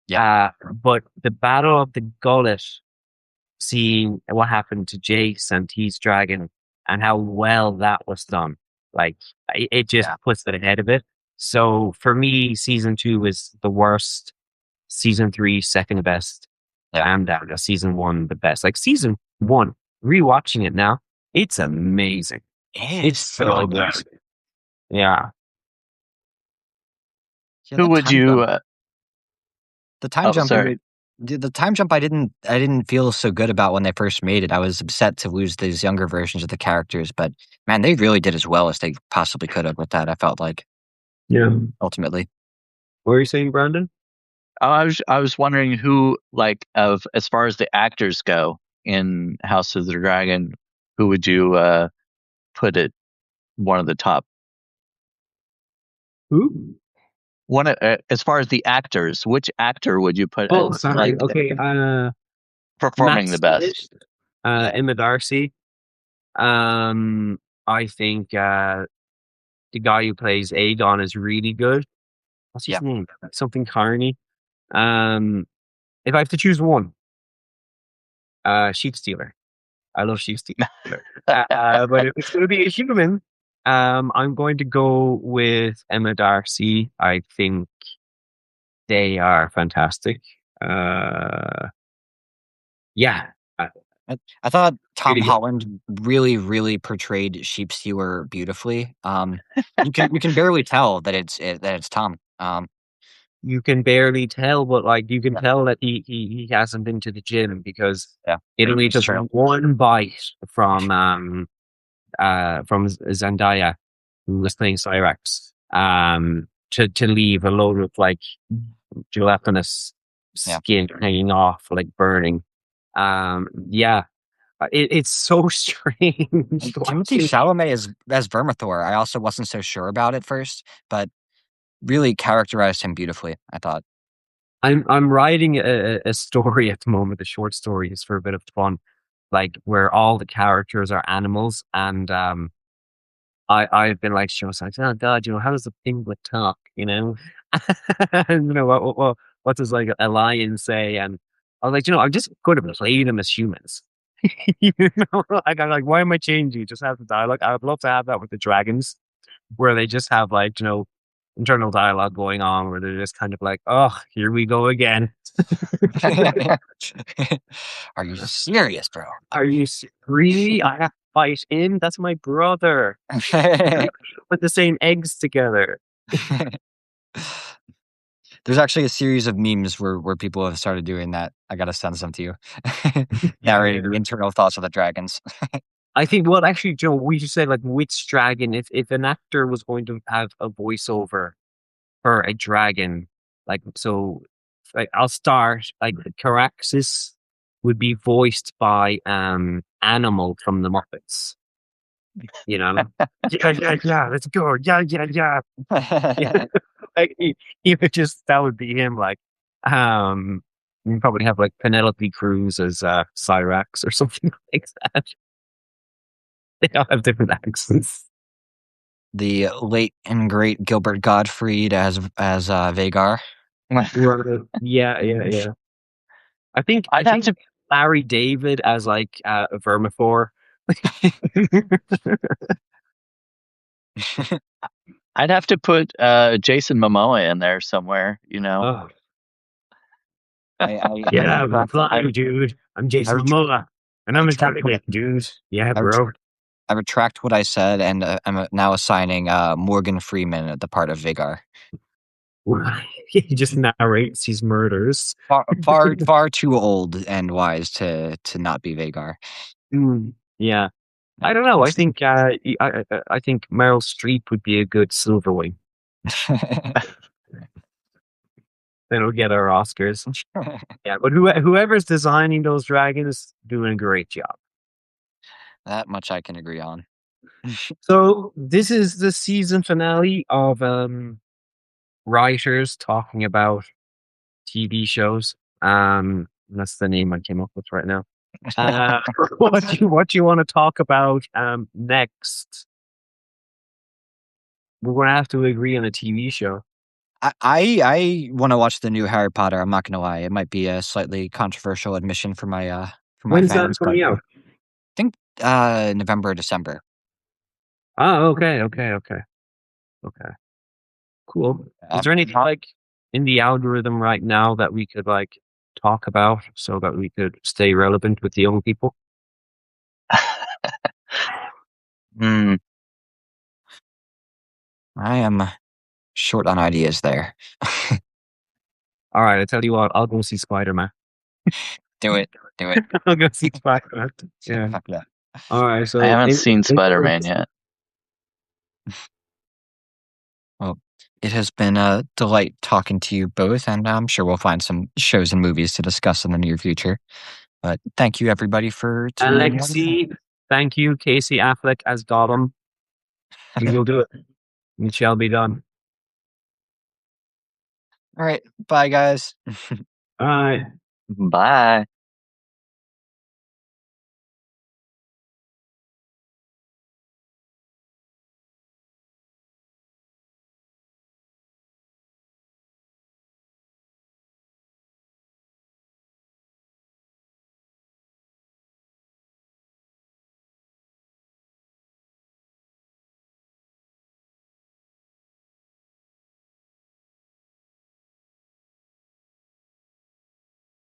Yeah. But the Battle of the Gullet, seeing what happened to Jace and T's Dragon and how well that was done, like it just puts it ahead of it. So for me, season two is the worst. Season three, second best. Yeah. And season one, the best. Like season one, rewatching it now, it's amazing. It's so good. Yeah. Yeah, who that would time you? jump. The time Oh, jump. sorry. The time jump. I didn't feel so good about when they first made it. I was upset to lose these younger versions of the characters, but man, they really did as well as they possibly could have with that. I felt like Yeah. ultimately. What are you saying, Brandon? Oh, I was wondering who, like, of as far as the actors go in House of the Dragon, who would you put at one of the top? Who? As far as the actors, which actor would you put Oh, as sorry. Okay. Matt performing the best? Smith, Emma Darcy. I think the guy who plays Aegon is really good. What's his name? Something Carney. If I have to choose one, Sheep Stealer. I love Sheep Stealer. But if it's going to be a human, I'm going to go with Emma Darcy. I think they are fantastic. Yeah. I thought Tom Really good. Holland really portrayed Sheep Stealer beautifully. You can barely tell that it's Tom. You can barely tell, but like you can tell that he hasn't been to the gym because it only took one bite from Zendaya, who was playing Cyrax, to leave a load of like gelatinous skin hanging off, like burning. It's so strange. Timothée Chalamet as Vermithor, I also wasn't so sure about at first, but really characterized him beautifully, I thought. I'm writing a story at the moment, a short story, is for a bit of fun, like where all the characters are animals, and I've been like, oh God, how does the penguin talk? And what does like a lion say? And I was like, I'm just going to play them as humans. Like I'm like, why am I changing? Just have the dialogue. I would love to have that with the dragons, where they just have like internal dialogue going on, where they're just kind of like, oh, here we go again. Are you serious, bro? Are you really? I have to fight him. That's my brother. Put the same eggs together. There's actually a series of memes where people have started doing that. I gotta send some to you. Narrating the internal thoughts of the dragons. I think, well, actually, Joe, we should say like which dragon, if an actor was going to have a voiceover for a dragon, like, so like I'll start, like Caraxes would be voiced by Animal from the Muppets. Yeah, let's go. Yeah. Like he would just, that would be him. Like, you probably have like Penelope Cruz as Cyrax or something like that. They all have different accents. The late and great Gilbert Gottfried as Vagar. Yeah. I think Larry David as like Vermithor. I'd have to put Jason Momoa in there somewhere, Oh. I'm flying, dude. I'm Jason Momoa, and I'm a Italian, dude. Yeah, bro. I retract what I said, and I'm now assigning Morgan Freeman at the part of Vagar. He just narrates his murders. Far too old and wise to not be Vagar. Yeah, I don't know. I think I think Meryl Streep would be a good Silverwing. Then we'll get our Oscars. Yeah, but whoever's designing those dragons doing a great job. That much I can agree on. So this is the season finale of writers talking about TV shows. That's the name I came up with right now. What do you want to talk about next? We're going to have to agree on a TV show. I want to watch the new Harry Potter. I'm not going to lie; it might be a slightly controversial admission for my When's fans. That coming out? I think November, December. Oh, okay. Cool. Is there anything like in the algorithm right now that we could like talk about so that we could stay relevant with the young people? I am short on ideas there. All right, I tell you what, I'll go see Spider-Man. Do it. I'll go see Spider-Man. Yeah. All right, so I haven't seen Spider-Man yet. Well, it has been a delight talking to you both, and I'm sure we'll find some shows and movies to discuss in the near future. But thank you, everybody, for tuning in. Alexi, Thank you, Casey Affleck as Gollum. We will do it. It shall be done. All right. Bye, guys. All right. Bye.